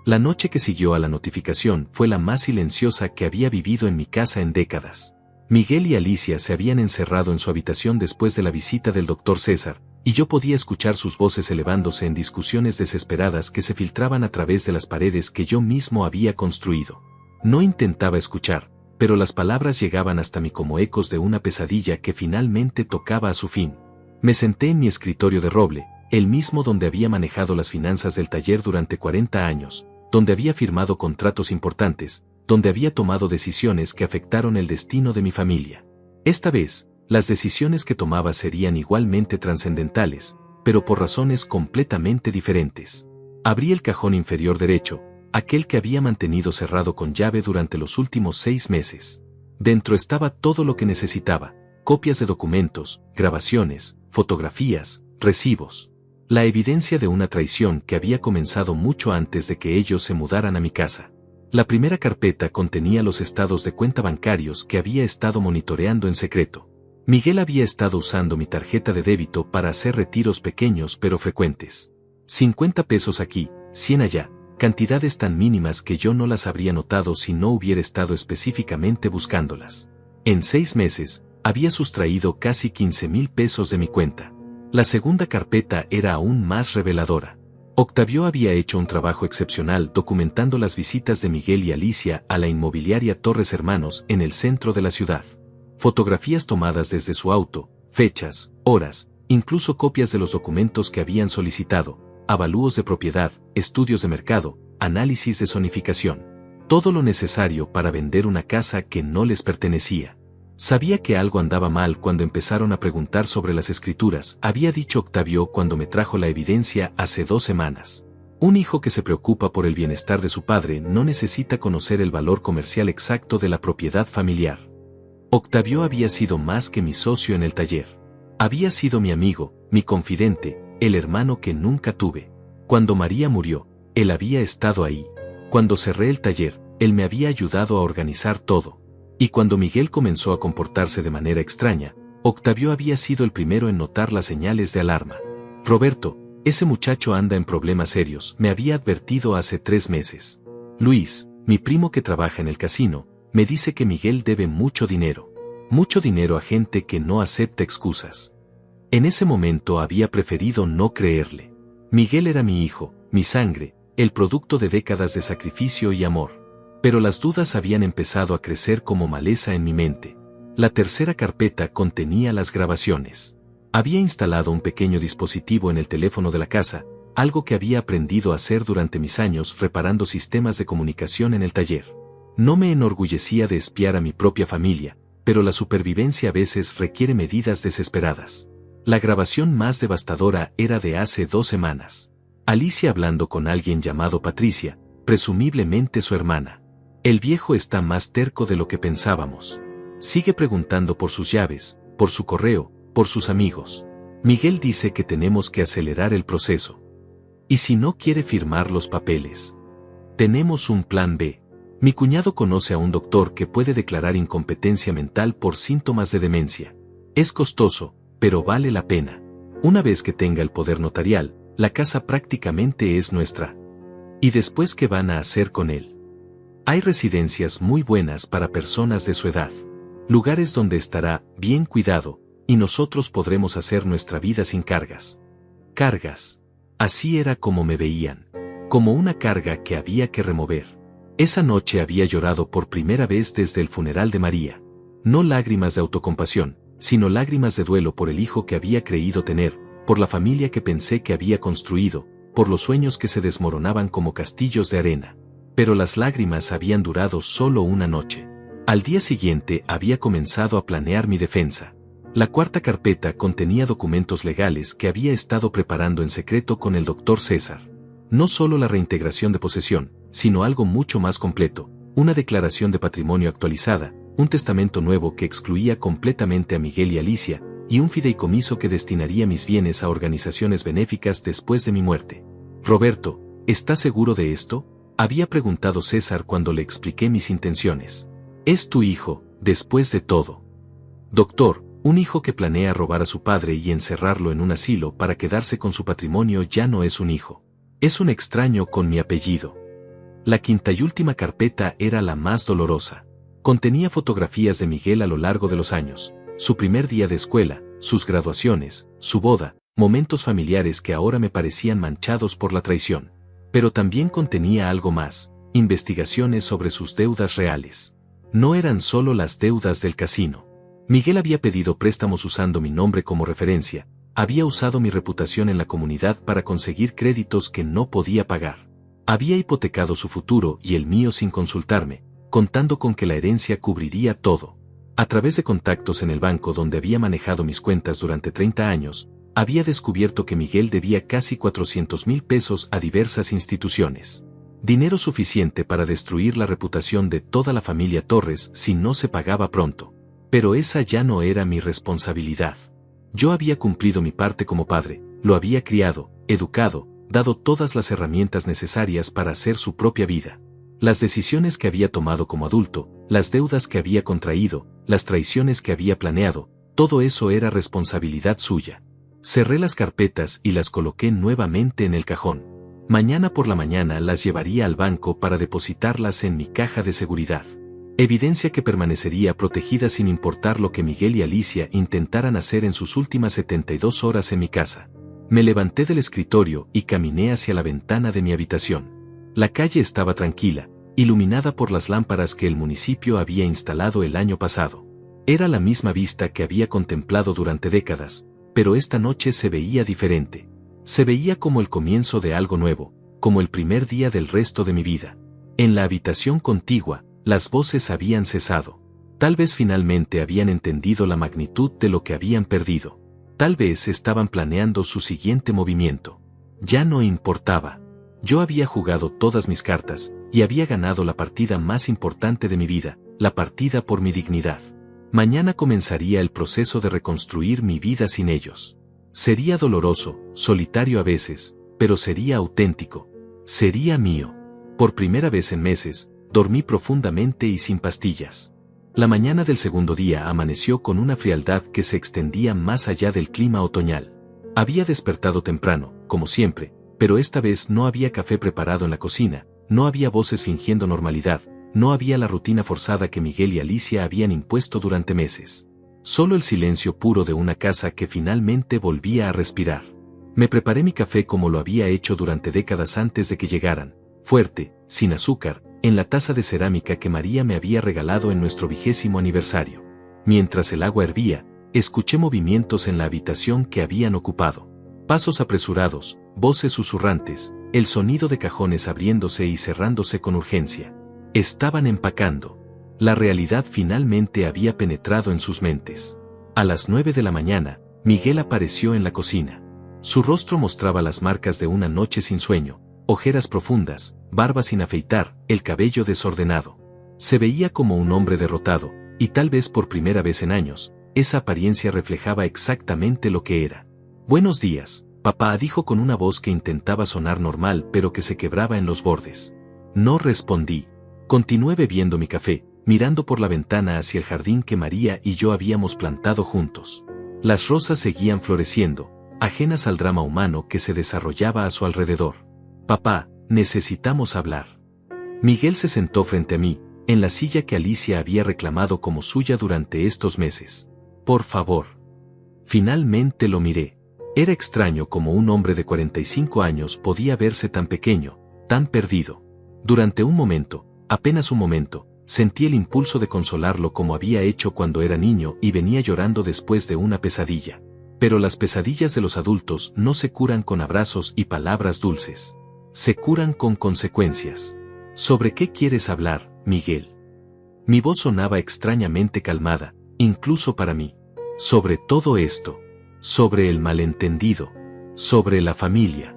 La noche que siguió a la notificación fue la más silenciosa que había vivido en mi casa en décadas. Miguel y Alicia se habían encerrado en su habitación después de la visita del doctor César, y yo podía escuchar sus voces elevándose en discusiones desesperadas que se filtraban a través de las paredes que yo mismo había construido. No intentaba escuchar, pero las palabras llegaban hasta mí como ecos de una pesadilla que finalmente tocaba a su fin. Me senté en mi escritorio de roble, el mismo donde había manejado las finanzas del taller durante 40 años, donde había firmado contratos importantes, donde había tomado decisiones que afectaron el destino de mi familia. Esta vez, las decisiones que tomaba serían igualmente trascendentales, pero por razones completamente diferentes. Abrí el cajón inferior derecho, aquel que había mantenido cerrado con llave durante los últimos 6 meses. Dentro estaba todo lo que necesitaba: copias de documentos, grabaciones, fotografías, recibos. La evidencia de una traición que había comenzado mucho antes de que ellos se mudaran a mi casa. La primera carpeta contenía los estados de cuenta bancarios que había estado monitoreando en secreto. Miguel había estado usando mi tarjeta de débito para hacer retiros pequeños pero frecuentes. 50 pesos aquí, 100 allá, cantidades tan mínimas que yo no las habría notado si no hubiera estado específicamente buscándolas. En 6 meses, había sustraído casi 15,000 pesos de mi cuenta. La segunda carpeta era aún más reveladora. Octavio había hecho un trabajo excepcional documentando las visitas de Miguel y Alicia a la inmobiliaria Torres Hermanos en el centro de la ciudad. Fotografías tomadas desde su auto, fechas, horas, incluso copias de los documentos que habían solicitado, avalúos de propiedad, estudios de mercado, análisis de zonificación. Todo lo necesario para vender una casa que no les pertenecía. Sabía que algo andaba mal cuando empezaron a preguntar sobre las escrituras, había dicho Octavio cuando me trajo la evidencia hace 2 semanas. Un hijo que se preocupa por el bienestar de su padre no necesita conocer el valor comercial exacto de la propiedad familiar. Octavio había sido más que mi socio en el taller. Había sido mi amigo, mi confidente, el hermano que nunca tuve. Cuando María murió, él había estado ahí. Cuando cerré el taller, él me había ayudado a organizar todo. Y cuando Miguel comenzó a comportarse de manera extraña, Octavio había sido el primero en notar las señales de alarma. Roberto, ese muchacho anda en problemas serios, me había advertido hace 3 meses. Luis, mi primo que trabaja en el casino, me dice que Miguel debe mucho dinero a gente que no acepta excusas. En ese momento había preferido no creerle. Miguel era mi hijo, mi sangre, el producto de décadas de sacrificio y amor. Pero las dudas habían empezado a crecer como maleza en mi mente. La tercera carpeta contenía las grabaciones. Había instalado un pequeño dispositivo en el teléfono de la casa, algo que había aprendido a hacer durante mis años reparando sistemas de comunicación en el taller. No me enorgullecía de espiar a mi propia familia, pero la supervivencia a veces requiere medidas desesperadas. La grabación más devastadora era de hace 2 semanas. Alicia hablando con alguien llamado Patricia, presumiblemente su hermana. El viejo está más terco de lo que pensábamos. Sigue preguntando por sus llaves, por su correo, por sus amigos. Miguel dice que tenemos que acelerar el proceso. ¿Y si no quiere firmar los papeles? Tenemos un plan B. Mi cuñado conoce a un doctor que puede declarar incompetencia mental por síntomas de demencia. Es costoso, pero vale la pena. Una vez que tenga el poder notarial, la casa prácticamente es nuestra. ¿Y después qué van a hacer con él? Hay residencias muy buenas para personas de su edad. Lugares donde estará bien cuidado, y nosotros podremos hacer nuestra vida sin cargas. Cargas. Así era como me veían. Como una carga que había que remover. Esa noche había llorado por primera vez desde el funeral de María. No lágrimas de autocompasión, sino lágrimas de duelo por el hijo que había creído tener, por la familia que pensé que había construido, por los sueños que se desmoronaban como castillos de arena. Pero las lágrimas habían durado solo una noche. Al día siguiente había comenzado a planear mi defensa. La cuarta carpeta contenía documentos legales que había estado preparando en secreto con el Dr. César. No solo la reintegración de posesión, sino algo mucho más completo, una declaración de patrimonio actualizada, un testamento nuevo que excluía completamente a Miguel y Alicia, y un fideicomiso que destinaría mis bienes a organizaciones benéficas después de mi muerte. Roberto, ¿estás seguro de esto?, había preguntado César cuando le expliqué mis intenciones. Es tu hijo, después de todo. Doctor, un hijo que planea robar a su padre y encerrarlo en un asilo para quedarse con su patrimonio ya no es un hijo. Es un extraño con mi apellido. La quinta y última carpeta era la más dolorosa. Contenía fotografías de Miguel a lo largo de los años, su primer día de escuela, sus graduaciones, su boda, momentos familiares que ahora me parecían manchados por la traición. Pero también contenía algo más, investigaciones sobre sus deudas reales. No eran solo las deudas del casino. Miguel había pedido préstamos usando mi nombre como referencia, había usado mi reputación en la comunidad para conseguir créditos que no podía pagar. Había hipotecado su futuro y el mío sin consultarme, contando con que la herencia cubriría todo. A través de contactos en el banco donde había manejado mis cuentas durante 30 años, había descubierto que Miguel debía casi 400,000 pesos a diversas instituciones. Dinero suficiente para destruir la reputación de toda la familia Torres si no se pagaba pronto. Pero esa ya no era mi responsabilidad. Yo había cumplido mi parte como padre, lo había criado, educado, dado todas las herramientas necesarias para hacer su propia vida. Las decisiones que había tomado como adulto, las deudas que había contraído, las traiciones que había planeado, todo eso era responsabilidad suya. Cerré las carpetas y las coloqué nuevamente en el cajón. Mañana por la mañana las llevaría al banco para depositarlas en mi caja de seguridad. Evidencia que permanecería protegida sin importar lo que Miguel y Alicia intentaran hacer en sus últimas 72 horas en mi casa. Me levanté del escritorio y caminé hacia la ventana de mi habitación. La calle estaba tranquila, iluminada por las lámparas que el municipio había instalado el año pasado. Era la misma vista que había contemplado durante décadas, pero esta noche se veía diferente. Se veía como el comienzo de algo nuevo, como el primer día del resto de mi vida. En la habitación contigua, las voces habían cesado. Tal vez finalmente habían entendido la magnitud de lo que habían perdido. Tal vez estaban planeando su siguiente movimiento. Ya no importaba. Yo había jugado todas mis cartas, y había ganado la partida más importante de mi vida, la partida por mi dignidad. Mañana comenzaría el proceso de reconstruir mi vida sin ellos. Sería doloroso, solitario a veces, pero sería auténtico. Sería mío. Por primera vez en meses, dormí profundamente y sin pastillas. La mañana del segundo día amaneció con una frialdad que se extendía más allá del clima otoñal. Había despertado temprano, como siempre, pero esta vez no había café preparado en la cocina, no había voces fingiendo normalidad, no había la rutina forzada que Miguel y Alicia habían impuesto durante meses. Solo el silencio puro de una casa que finalmente volvía a respirar. Me preparé mi café como lo había hecho durante décadas antes de que llegaran, fuerte, sin azúcar, en la taza de cerámica que María me había regalado en nuestro 20º aniversario. Mientras el agua hervía, escuché movimientos en la habitación que habían ocupado. Pasos apresurados, voces susurrantes, el sonido de cajones abriéndose y cerrándose con urgencia. Estaban empacando. La realidad finalmente había penetrado en sus mentes. A las 9 de la mañana, Miguel apareció en la cocina. Su rostro mostraba las marcas de una noche sin sueño, ojeras profundas, barba sin afeitar, el cabello desordenado. Se veía como un hombre derrotado, y tal vez por primera vez en años, esa apariencia reflejaba exactamente lo que era. «Buenos días, papá», dijo con una voz que intentaba sonar normal pero que se quebraba en los bordes. No respondí. Continué bebiendo mi café, mirando por la ventana hacia el jardín que María y yo habíamos plantado juntos. Las rosas seguían floreciendo, ajenas al drama humano que se desarrollaba a su alrededor. «Papá, necesitamos hablar». Miguel se sentó frente a mí, en la silla que Alicia había reclamado como suya durante estos meses. «Por favor». Finalmente lo miré. Era extraño como un hombre de 45 años podía verse tan pequeño, tan perdido. Durante un momento, apenas un momento, sentí el impulso de consolarlo como había hecho cuando era niño y venía llorando después de una pesadilla. Pero las pesadillas de los adultos no se curan con abrazos y palabras dulces. Se curan con consecuencias. ¿Sobre qué quieres hablar, Miguel? Mi voz sonaba extrañamente calmada, incluso para mí. Sobre todo esto. Sobre el malentendido. Sobre la familia.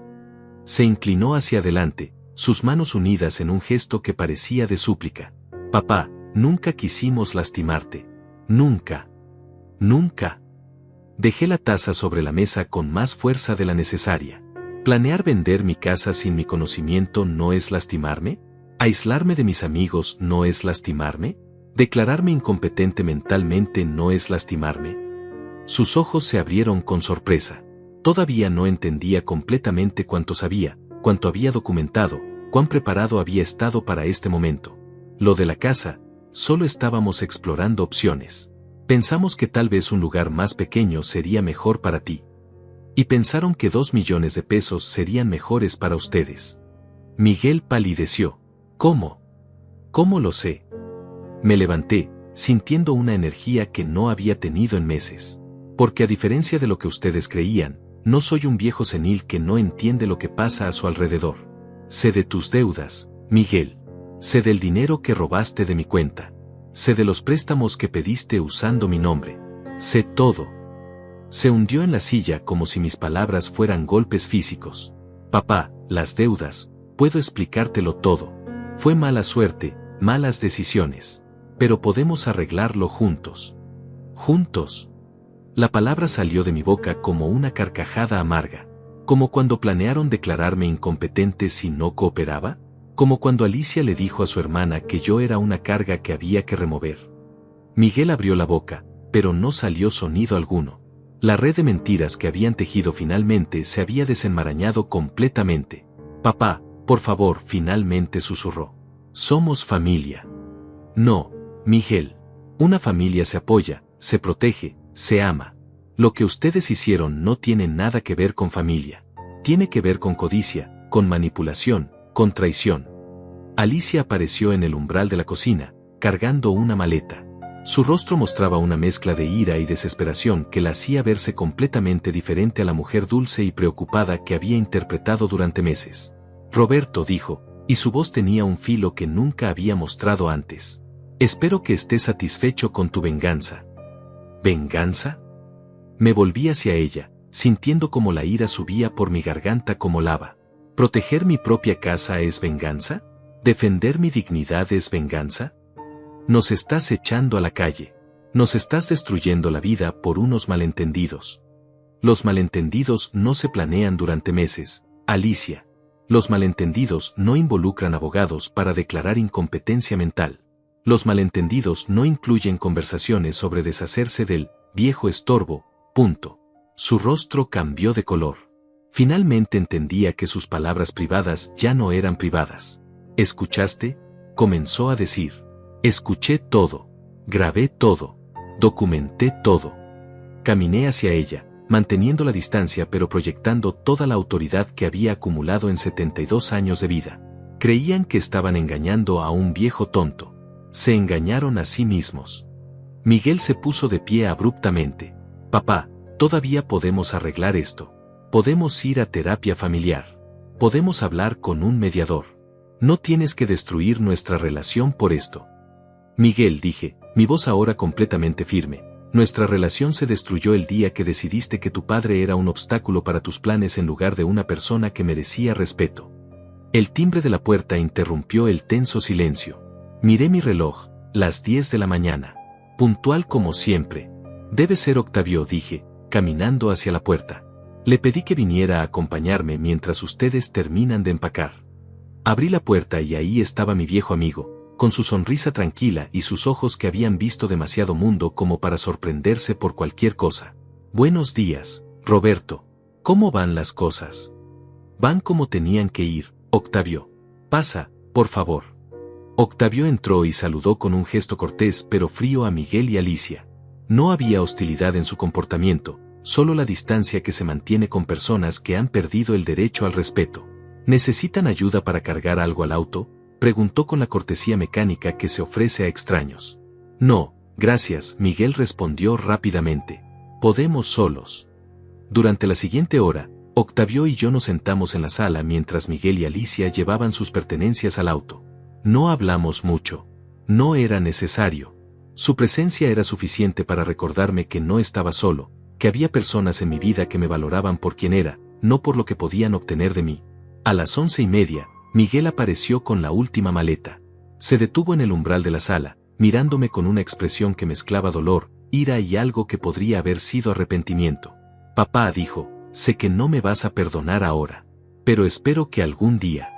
Se inclinó hacia adelante, sus manos unidas en un gesto que parecía de súplica. «Papá, nunca quisimos lastimarte. Nunca. Nunca». Dejé la taza sobre la mesa con más fuerza de la necesaria. ¿Planear vender mi casa sin mi conocimiento no es lastimarme? ¿Aislarme de mis amigos no es lastimarme? ¿Declararme incompetente mentalmente no es lastimarme? Sus ojos se abrieron con sorpresa. Todavía no entendía completamente cuánto sabía, cuánto había documentado, cuán preparado había estado para este momento. Lo de la casa, solo estábamos explorando opciones. Pensamos que tal vez un lugar más pequeño sería mejor para ti. Y pensaron que 2 millones de pesos serían mejores para ustedes. Miguel palideció. ¿Cómo? ¿Cómo lo sé? Me levanté, sintiendo una energía que no había tenido en meses. Porque a diferencia de lo que ustedes creían, no soy un viejo senil que no entiende lo que pasa a su alrededor. Sé de tus deudas, Miguel. Sé del dinero que robaste de mi cuenta. Sé de los préstamos que pediste usando mi nombre. Sé todo. Se hundió en la silla como si mis palabras fueran golpes físicos. Papá, las deudas, puedo explicártelo todo. Fue mala suerte, malas decisiones. Pero podemos arreglarlo juntos. ¿Juntos? La palabra salió de mi boca como una carcajada amarga. Como cuando planearon declararme incompetente si no cooperaba. Como cuando Alicia le dijo a su hermana que yo era una carga que había que remover. Miguel abrió la boca, pero no salió sonido alguno. La red de mentiras que habían tejido finalmente se había desenmarañado completamente. Papá, por favor, finalmente susurró. Somos familia. No, Miguel. Una familia se apoya, se protege, se ama. Lo que ustedes hicieron no tiene nada que ver con familia. Tiene que ver con codicia, con manipulación, con traición. Alicia apareció en el umbral de la cocina, cargando una maleta. Su rostro mostraba una mezcla de ira y desesperación que la hacía verse completamente diferente a la mujer dulce y preocupada que había interpretado durante meses. Roberto dijo, y su voz tenía un filo que nunca había mostrado antes. Espero que estés satisfecho con tu venganza. ¿Venganza? Me volví hacia ella, sintiendo como la ira subía por mi garganta como lava. ¿Proteger mi propia casa es venganza? ¿Defender mi dignidad es venganza? Nos estás echando a la calle. Nos estás destruyendo la vida por unos malentendidos. Los malentendidos no se planean durante meses, Alicia. Los malentendidos no involucran abogados para declarar incompetencia mental. Los malentendidos no incluyen conversaciones sobre deshacerse del viejo estorbo, punto. Su rostro cambió de color. Finalmente entendía que sus palabras privadas ya no eran privadas. ¿Escuchaste? Comenzó a decir. Escuché todo. Grabé todo. Documenté todo. Caminé hacia ella, manteniendo la distancia pero proyectando toda la autoridad que había acumulado en 72 años de vida. Creían que estaban engañando a un viejo tonto. Se engañaron a sí mismos. Miguel se puso de pie abruptamente. Papá, todavía podemos arreglar esto. Podemos ir a terapia familiar. Podemos hablar con un mediador. No tienes que destruir nuestra relación por esto. Miguel, dije, mi voz ahora completamente firme. Nuestra relación se destruyó el día que decidiste que tu padre era un obstáculo para tus planes en lugar de una persona que merecía respeto. El timbre de la puerta interrumpió el tenso silencio. Miré mi reloj, las 10 de la mañana. Puntual como siempre. Debe ser Octavio, dije, caminando hacia la puerta. Le pedí que viniera a acompañarme mientras ustedes terminan de empacar. Abrí la puerta y ahí estaba mi viejo amigo, con su sonrisa tranquila y sus ojos que habían visto demasiado mundo como para sorprenderse por cualquier cosa. Buenos días, Roberto. ¿Cómo van las cosas? Van como tenían que ir, Octavio. Pasa, por favor. Octavio entró y saludó con un gesto cortés pero frío a Miguel y Alicia. No había hostilidad en su comportamiento, solo la distancia que se mantiene con personas que han perdido el derecho al respeto. ¿Necesitan ayuda para cargar algo al auto?, preguntó con la cortesía mecánica que se ofrece a extraños. No, gracias, Miguel respondió rápidamente. Podemos solos. Durante la siguiente hora, Octavio y yo nos sentamos en la sala mientras Miguel y Alicia llevaban sus pertenencias al auto. No hablamos mucho. No era necesario. Su presencia era suficiente para recordarme que no estaba solo, que había personas en mi vida que me valoraban por quien era, no por lo que podían obtener de mí. A las 11:30, Miguel apareció con la última maleta. Se detuvo en el umbral de la sala, mirándome con una expresión que mezclaba dolor, ira y algo que podría haber sido arrepentimiento. Papá, dijo, sé que no me vas a perdonar ahora, pero espero que algún día.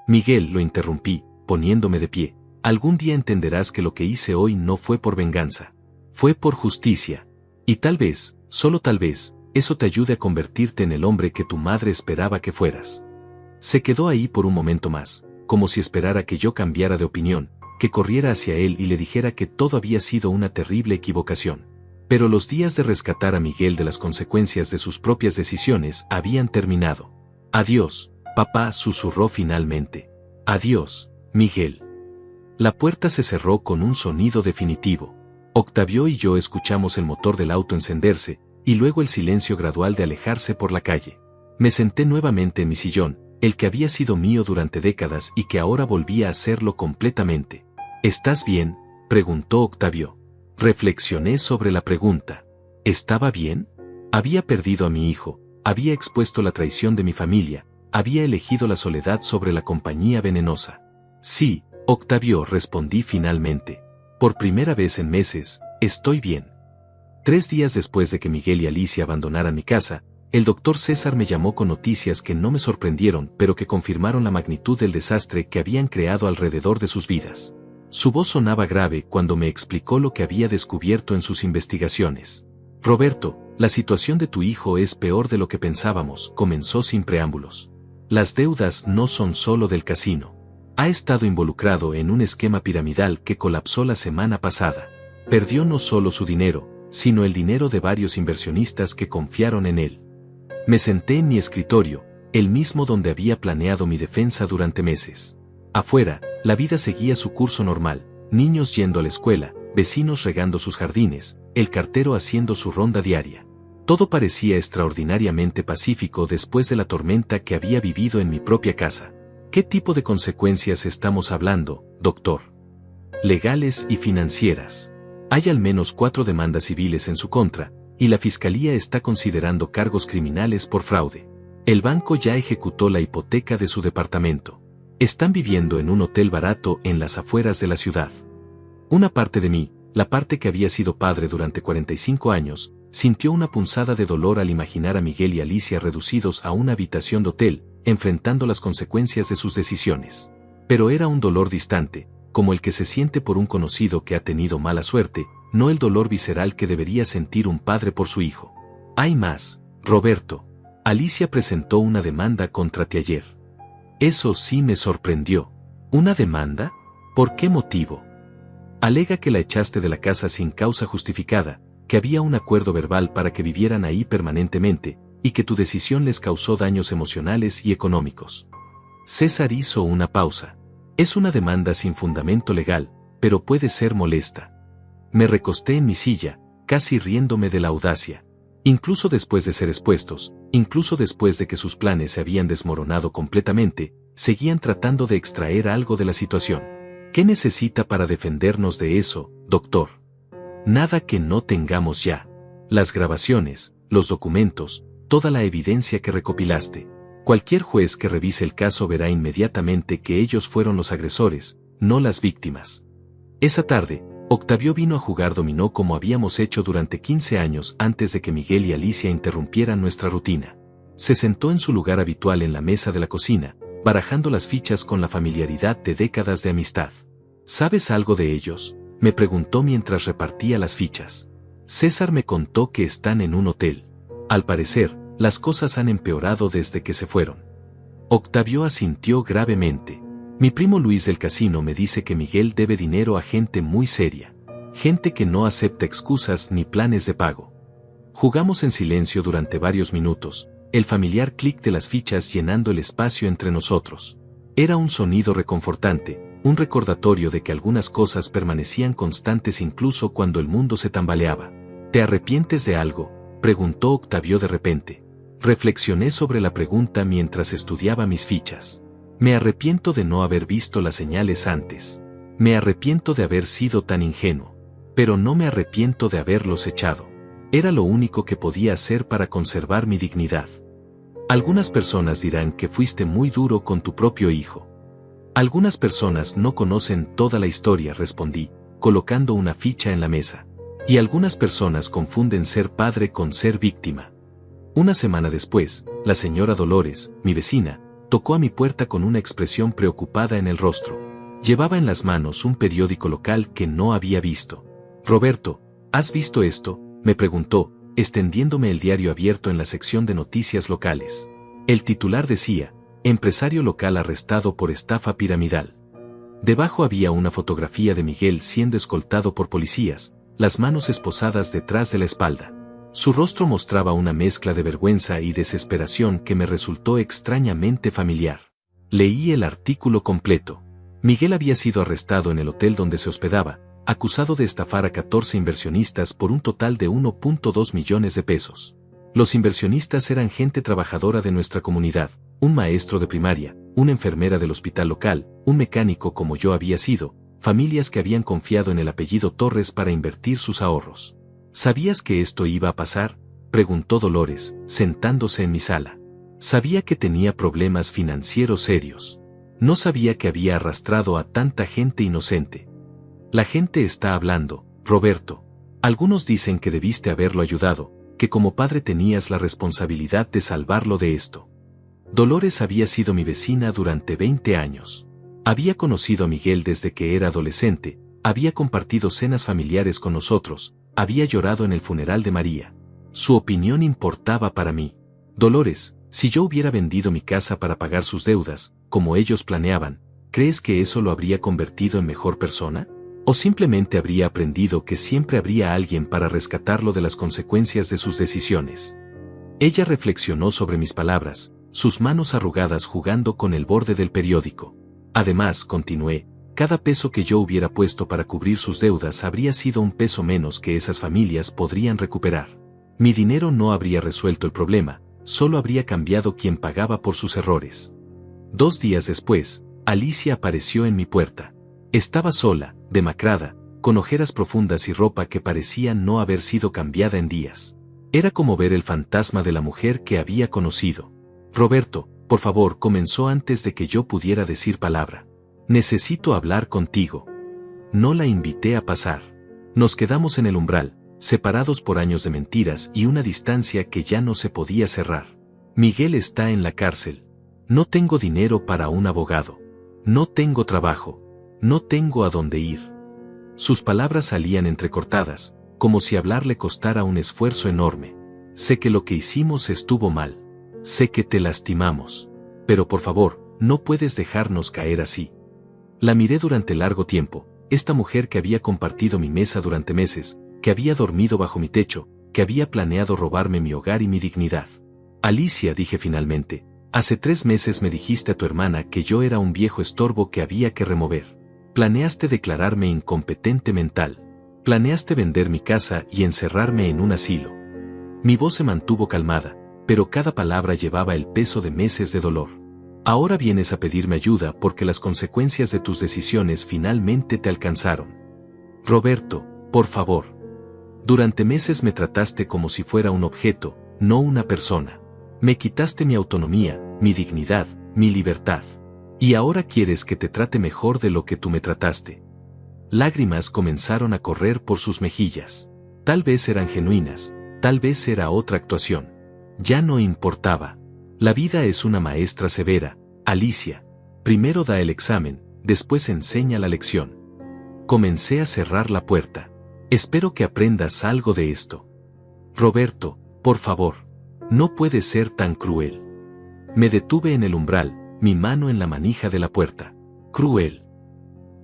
Miguel, lo interrumpí, poniéndome de pie, algún día entenderás que lo que hice hoy no fue por venganza. Fue por justicia. Y tal vez, solo tal vez, eso te ayude a convertirte en el hombre que tu madre esperaba que fueras. Se quedó ahí por un momento más, como si esperara que yo cambiara de opinión, que corriera hacia él y le dijera que todo había sido una terrible equivocación. Pero los días de rescatar a Miguel de las consecuencias de sus propias decisiones habían terminado. Adiós, papá, susurró finalmente. Adiós, Miguel. La puerta se cerró con un sonido definitivo. Octavio y yo escuchamos el motor del auto encenderse, y luego el silencio gradual de alejarse por la calle. Me senté nuevamente en mi sillón, el que había sido mío durante décadas y que ahora volvía a serlo completamente. ¿Estás bien?, preguntó Octavio. Reflexioné sobre la pregunta. ¿Estaba bien? Había perdido a mi hijo, había expuesto la traición de mi familia, había elegido la soledad sobre la compañía venenosa. Sí, Octavio, respondí finalmente. Por primera vez en meses, estoy bien. 3 días después de que Miguel y Alicia abandonaran mi casa, el doctor César me llamó con noticias que no me sorprendieron pero que confirmaron la magnitud del desastre que habían creado alrededor de sus vidas. Su voz sonaba grave cuando me explicó lo que había descubierto en sus investigaciones. Roberto, la situación de tu hijo es peor de lo que pensábamos, comenzó sin preámbulos. Las deudas no son solo del casino. Ha estado involucrado en un esquema piramidal que colapsó la semana pasada. Perdió no solo su dinero, sino el dinero de varios inversionistas que confiaron en él. Me senté en mi escritorio, el mismo donde había planeado mi defensa durante meses. Afuera, la vida seguía su curso normal, niños yendo a la escuela, vecinos regando sus jardines, el cartero haciendo su ronda diaria. Todo parecía extraordinariamente pacífico después de la tormenta que había vivido en mi propia casa. ¿Qué tipo de consecuencias estamos hablando, doctor? Legales y financieras. Hay al menos 4 demandas civiles en su contra, y la fiscalía está considerando cargos criminales por fraude. El banco ya ejecutó la hipoteca de su departamento. Están viviendo en un hotel barato en las afueras de la ciudad. Una parte de mí, la parte que había sido padre durante 45 años, sintió una punzada de dolor al imaginar a Miguel y Alicia reducidos a una habitación de hotel, enfrentando las consecuencias de sus decisiones. Pero era un dolor distante, como el que se siente por un conocido que ha tenido mala suerte, no el dolor visceral que debería sentir un padre por su hijo. Hay más, Roberto. Alicia presentó una demanda contra ti ayer. Eso sí me sorprendió. ¿Una demanda? ¿Por qué motivo? Alega que la echaste de la casa sin causa justificada, que había un acuerdo verbal para que vivieran ahí permanentemente, y que tu decisión les causó daños emocionales y económicos. César hizo una pausa. Es una demanda sin fundamento legal, pero puede ser molesta. Me recosté en mi silla, casi riéndome de la audacia. Incluso después de ser expuestos, incluso después de que sus planes se habían desmoronado completamente, seguían tratando de extraer algo de la situación. ¿Qué necesita para defendernos de eso, doctor? Nada que no tengamos ya. Las grabaciones, los documentos, toda la evidencia que recopilaste. Cualquier juez que revise el caso verá inmediatamente que ellos fueron los agresores, no las víctimas. Esa tarde, Octavio vino a jugar dominó como habíamos hecho durante 15 años antes de que Miguel y Alicia interrumpieran nuestra rutina. Se sentó en su lugar habitual en la mesa de la cocina, barajando las fichas con la familiaridad de décadas de amistad. ¿Sabes algo de ellos?, me preguntó mientras repartía las fichas. César me contó que están en un hotel. Al parecer, las cosas han empeorado desde que se fueron. Octavio asintió gravemente. Mi primo Luis del casino me dice que Miguel debe dinero a gente muy seria. Gente que no acepta excusas ni planes de pago. Jugamos en silencio durante varios minutos, el familiar clic de las fichas llenando el espacio entre nosotros. Era un sonido reconfortante, un recordatorio de que algunas cosas permanecían constantes incluso cuando el mundo se tambaleaba. ¿Te arrepientes de algo?, preguntó Octavio de repente. Reflexioné sobre la pregunta mientras estudiaba mis fichas. Me arrepiento de no haber visto las señales antes. Me arrepiento de haber sido tan ingenuo. Pero no me arrepiento de haberlos echado. Era lo único que podía hacer para conservar mi dignidad. Algunas personas dirán que fuiste muy duro con tu propio hijo. Algunas personas no conocen toda la historia, respondí, colocando una ficha en la mesa. Y algunas personas confunden ser padre con ser víctima. Una semana después, la señora Dolores, mi vecina, tocó a mi puerta con una expresión preocupada en el rostro. Llevaba en las manos un periódico local que no había visto. Roberto, ¿has visto esto?, me preguntó, extendiéndome el diario abierto en la sección de noticias locales. El titular decía, empresario local arrestado por estafa piramidal. Debajo había una fotografía de Miguel siendo escoltado por policías, las manos esposadas detrás de la espalda. Su rostro mostraba una mezcla de vergüenza y desesperación que me resultó extrañamente familiar. Leí el artículo completo. Miguel había sido arrestado en el hotel donde se hospedaba, acusado de estafar a 14 inversionistas por un total de 1.2 millones de pesos. Los inversionistas eran gente trabajadora de nuestra comunidad, un maestro de primaria, una enfermera del hospital local, un mecánico como yo había sido, familias que habían confiado en el apellido Torres para invertir sus ahorros. ¿Sabías que esto iba a pasar?, preguntó Dolores, sentándose en mi sala. Sabía que tenía problemas financieros serios. No sabía que había arrastrado a tanta gente inocente. La gente está hablando, Roberto. Algunos dicen que debiste haberlo ayudado, que como padre tenías la responsabilidad de salvarlo de esto. Dolores había sido mi vecina durante 20 años. Había conocido a Miguel desde que era adolescente, había compartido cenas familiares con nosotros, había llorado en el funeral de María. Su opinión importaba para mí. Dolores, si yo hubiera vendido mi casa para pagar sus deudas, como ellos planeaban, ¿crees que eso lo habría convertido en mejor persona? ¿O simplemente habría aprendido que siempre habría alguien para rescatarlo de las consecuencias de sus decisiones? Ella reflexionó sobre mis palabras, sus manos arrugadas jugando con el borde del periódico. Además, continué, cada peso que yo hubiera puesto para cubrir sus deudas habría sido un peso menos que esas familias podrían recuperar. Mi dinero no habría resuelto el problema, solo habría cambiado quien pagaba por sus errores. 2 días después, Alicia apareció en mi puerta. Estaba sola, demacrada, con ojeras profundas y ropa que parecía no haber sido cambiada en días. Era como ver el fantasma de la mujer que había conocido. Roberto, por favor, comenzó antes de que yo pudiera decir palabra. Necesito hablar contigo. No la invité a pasar. Nos quedamos en el umbral, separados por años de mentiras y una distancia que ya no se podía cerrar. Miguel está en la cárcel. No tengo dinero para un abogado. No tengo trabajo. No tengo a dónde ir. Sus palabras salían entrecortadas, como si hablar le costara un esfuerzo enorme. Sé que lo que hicimos estuvo mal. Sé que te lastimamos. Pero por favor, no puedes dejarnos caer así. La miré durante largo tiempo, esta mujer que había compartido mi mesa durante meses, que había dormido bajo mi techo, que había planeado robarme mi hogar y mi dignidad. Alicia, dije finalmente, hace 3 meses me dijiste a tu hermana que yo era un viejo estorbo que había que remover. Planeaste declararme incompetente mental. Planeaste vender mi casa y encerrarme en un asilo. Mi voz se mantuvo calmada, pero cada palabra llevaba el peso de meses de dolor. Ahora vienes a pedirme ayuda porque las consecuencias de tus decisiones finalmente te alcanzaron. Roberto, por favor. Durante meses me trataste como si fuera un objeto, no una persona. Me quitaste mi autonomía, mi dignidad, mi libertad. Y ahora quieres que te trate mejor de lo que tú me trataste. Lágrimas comenzaron a correr por sus mejillas. Tal vez eran genuinas, tal vez era otra actuación. Ya no importaba. La vida es una maestra severa, Alicia. Primero da el examen, después enseña la lección. Comencé a cerrar la puerta. Espero que aprendas algo de esto. Roberto, por favor. No puedes ser tan cruel. Me detuve en el umbral, mi mano en la manija de la puerta. Cruel.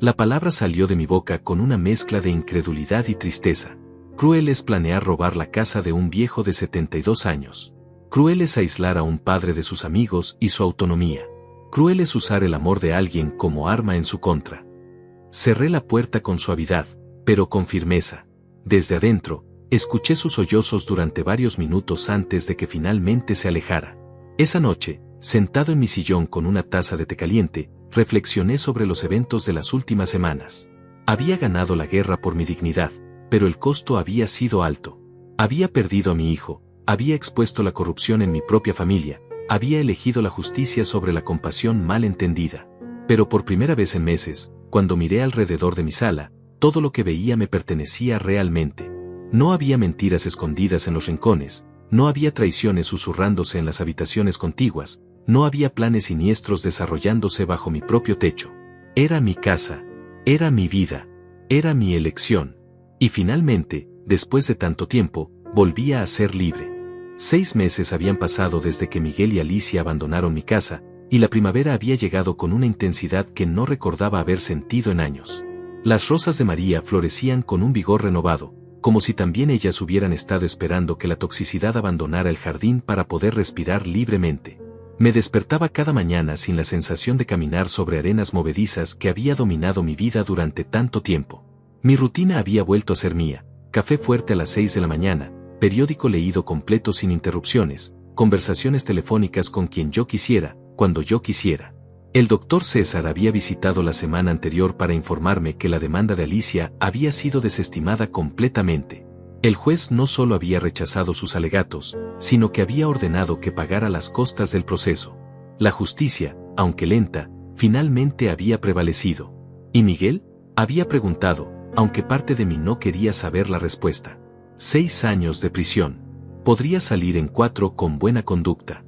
La palabra salió de mi boca con una mezcla de incredulidad y tristeza. Cruel es planear robar la casa de un viejo de 72 años. Cruel es aislar a un padre de sus amigos y su autonomía. Cruel es usar el amor de alguien como arma en su contra. Cerré la puerta con suavidad, pero con firmeza. Desde adentro, escuché sus sollozos durante varios minutos antes de que finalmente se alejara. Esa noche, sentado en mi sillón con una taza de té caliente, reflexioné sobre los eventos de las últimas semanas. Había ganado la guerra por mi dignidad, pero el costo había sido alto. Había perdido a mi hijo, había expuesto la corrupción en mi propia familia, había elegido la justicia sobre la compasión mal entendida. Pero por primera vez en meses, cuando miré alrededor de mi sala, todo lo que veía me pertenecía realmente. No había mentiras escondidas en los rincones, no había traiciones susurrándose en las habitaciones contiguas, no había planes siniestros desarrollándose bajo mi propio techo. Era mi casa, era mi vida, era mi elección. Y finalmente, después de tanto tiempo, volvía a ser libre. 6 meses habían pasado desde que Miguel y Alicia abandonaron mi casa, y la primavera había llegado con una intensidad que no recordaba haber sentido en años. Las rosas de María florecían con un vigor renovado, como si también ellas hubieran estado esperando que la toxicidad abandonara el jardín para poder respirar libremente. Me despertaba cada mañana sin la sensación de caminar sobre arenas movedizas que había dominado mi vida durante tanto tiempo. Mi rutina había vuelto a ser mía: café fuerte a las 6 de la mañana, periódico leído completo sin interrupciones, conversaciones telefónicas con quien yo quisiera, cuando yo quisiera. El doctor César había visitado la semana anterior para informarme que la demanda de Alicia había sido desestimada completamente. El juez no solo había rechazado sus alegatos, sino que había ordenado que pagara las costas del proceso. La justicia, aunque lenta, finalmente había prevalecido. ¿Y Miguel?, había preguntado, aunque parte de mí no quería saber la respuesta. 6 años de prisión. Podría salir en 4 con buena conducta.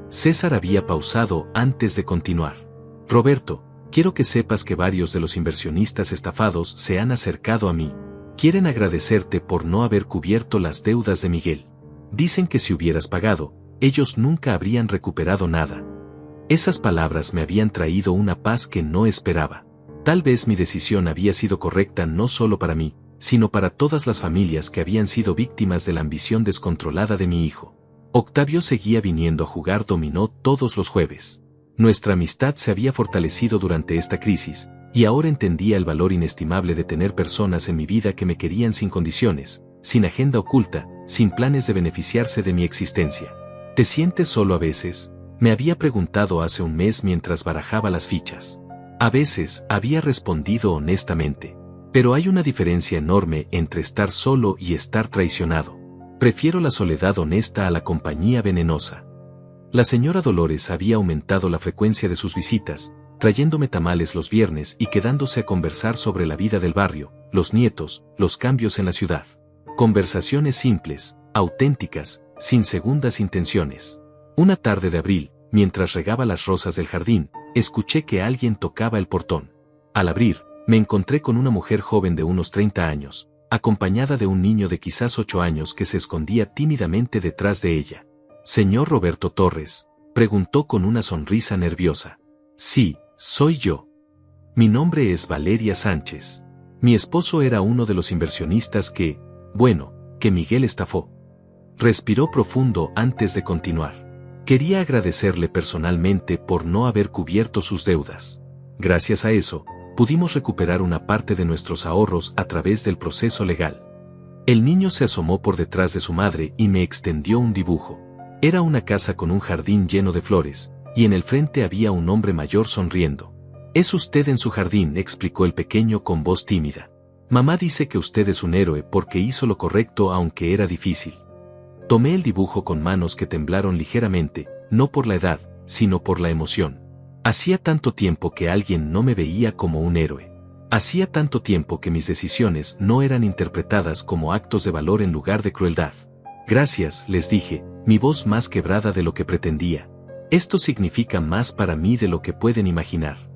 César había pausado antes de continuar. Roberto, quiero que sepas que varios de los inversionistas estafados se han acercado a mí. Quieren agradecerte por no haber cubierto las deudas de Miguel. Dicen que si hubieras pagado, ellos nunca habrían recuperado nada. Esas palabras me habían traído una paz que no esperaba. Tal vez mi decisión había sido correcta no solo para mí, sino para todas las familias que habían sido víctimas de la ambición descontrolada de mi hijo. Octavio seguía viniendo a jugar dominó todos los jueves. Nuestra amistad se había fortalecido durante esta crisis, y ahora entendía el valor inestimable de tener personas en mi vida que me querían sin condiciones, sin agenda oculta, sin planes de beneficiarse de mi existencia. ¿Te sientes solo a veces?, me había preguntado hace un mes mientras barajaba las fichas. A veces, había respondido honestamente. Pero hay una diferencia enorme entre estar solo y estar traicionado. Prefiero la soledad honesta a la compañía venenosa. La señora Dolores había aumentado la frecuencia de sus visitas, trayéndome tamales los viernes y quedándose a conversar sobre la vida del barrio, los nietos, los cambios en la ciudad. Conversaciones simples, auténticas, sin segundas intenciones. Una tarde de abril, mientras regaba las rosas del jardín, escuché que alguien tocaba el portón. Al abrir, me encontré con una mujer joven de unos 30 años, acompañada de un niño de quizás 8 años que se escondía tímidamente detrás de ella. «¿Señor Roberto Torres?», preguntó con una sonrisa nerviosa. «Sí, soy yo. Mi nombre es Valeria Sánchez. Mi esposo era uno de los inversionistas que Miguel estafó». Respiró profundo antes de continuar. «Quería agradecerle personalmente por no haber cubierto sus deudas. Gracias a eso, pudimos recuperar una parte de nuestros ahorros a través del proceso legal». El niño se asomó por detrás de su madre y me extendió un dibujo. Era una casa con un jardín lleno de flores, y en el frente había un hombre mayor sonriendo. «Es usted en su jardín», explicó el pequeño con voz tímida. «Mamá dice que usted es un héroe porque hizo lo correcto aunque era difícil». Tomé el dibujo con manos que temblaron ligeramente, no por la edad, sino por la emoción. Hacía tanto tiempo que alguien no me veía como un héroe. Hacía tanto tiempo que mis decisiones no eran interpretadas como actos de valor en lugar de crueldad. «Gracias», les dije, mi voz más quebrada de lo que pretendía. «Esto significa más para mí de lo que pueden imaginar».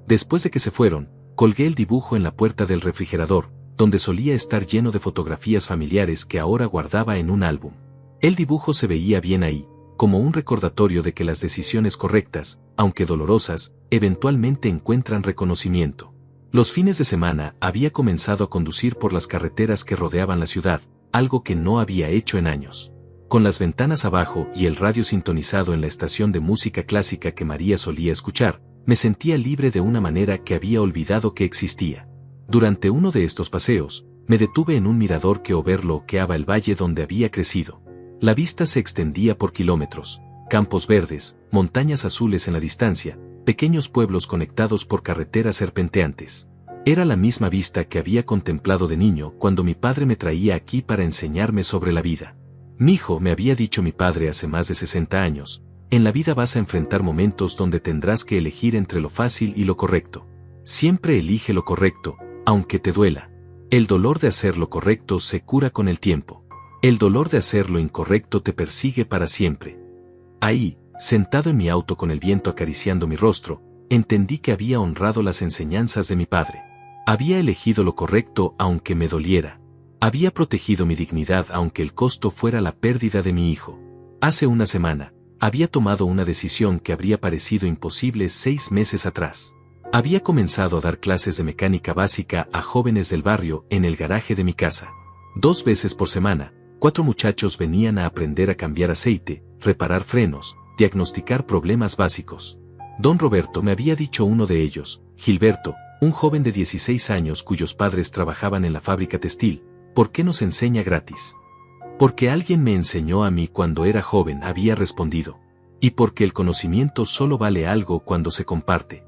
Después de que se fueron, colgué el dibujo en la puerta del refrigerador, donde solía estar lleno de fotografías familiares que ahora guardaba en un álbum. El dibujo se veía bien ahí, como un recordatorio de que las decisiones correctas, aunque dolorosas, eventualmente encuentran reconocimiento. Los fines de semana había comenzado a conducir por las carreteras que rodeaban la ciudad, algo que no había hecho en años. Con las ventanas abajo y el radio sintonizado en la estación de música clásica que María solía escuchar, me sentía libre de una manera que había olvidado que existía. Durante uno de estos paseos, me detuve en un mirador que overlookeaba el valle donde había crecido. La vista se extendía por kilómetros, campos verdes, montañas azules en la distancia, pequeños pueblos conectados por carreteras serpenteantes. Era la misma vista que había contemplado de niño cuando mi padre me traía aquí para enseñarme sobre la vida. «Mijo», me había dicho mi padre hace más de 60 años, «en la vida vas a enfrentar momentos donde tendrás que elegir entre lo fácil y lo correcto. Siempre elige lo correcto, aunque te duela. El dolor de hacer lo correcto se cura con el tiempo. El dolor de hacer lo incorrecto te persigue para siempre». Ahí, sentado en mi auto con el viento acariciando mi rostro, entendí que había honrado las enseñanzas de mi padre. Había elegido lo correcto aunque me doliera. Había protegido mi dignidad aunque el costo fuera la pérdida de mi hijo. Hace una semana, había tomado una decisión que habría parecido imposible 6 meses atrás. Había comenzado a dar clases de mecánica básica a jóvenes del barrio en el garaje de mi casa. 2 veces por semana, 4 muchachos venían a aprender a cambiar aceite, reparar frenos, diagnosticar problemas básicos. Don Roberto me había dicho uno de ellos, Gilberto, un joven de 16 años cuyos padres trabajaban en la fábrica textil, ¿por qué nos enseña gratis? Porque alguien me enseñó a mí cuando era joven, había respondido. Y porque el conocimiento solo vale algo cuando se comparte.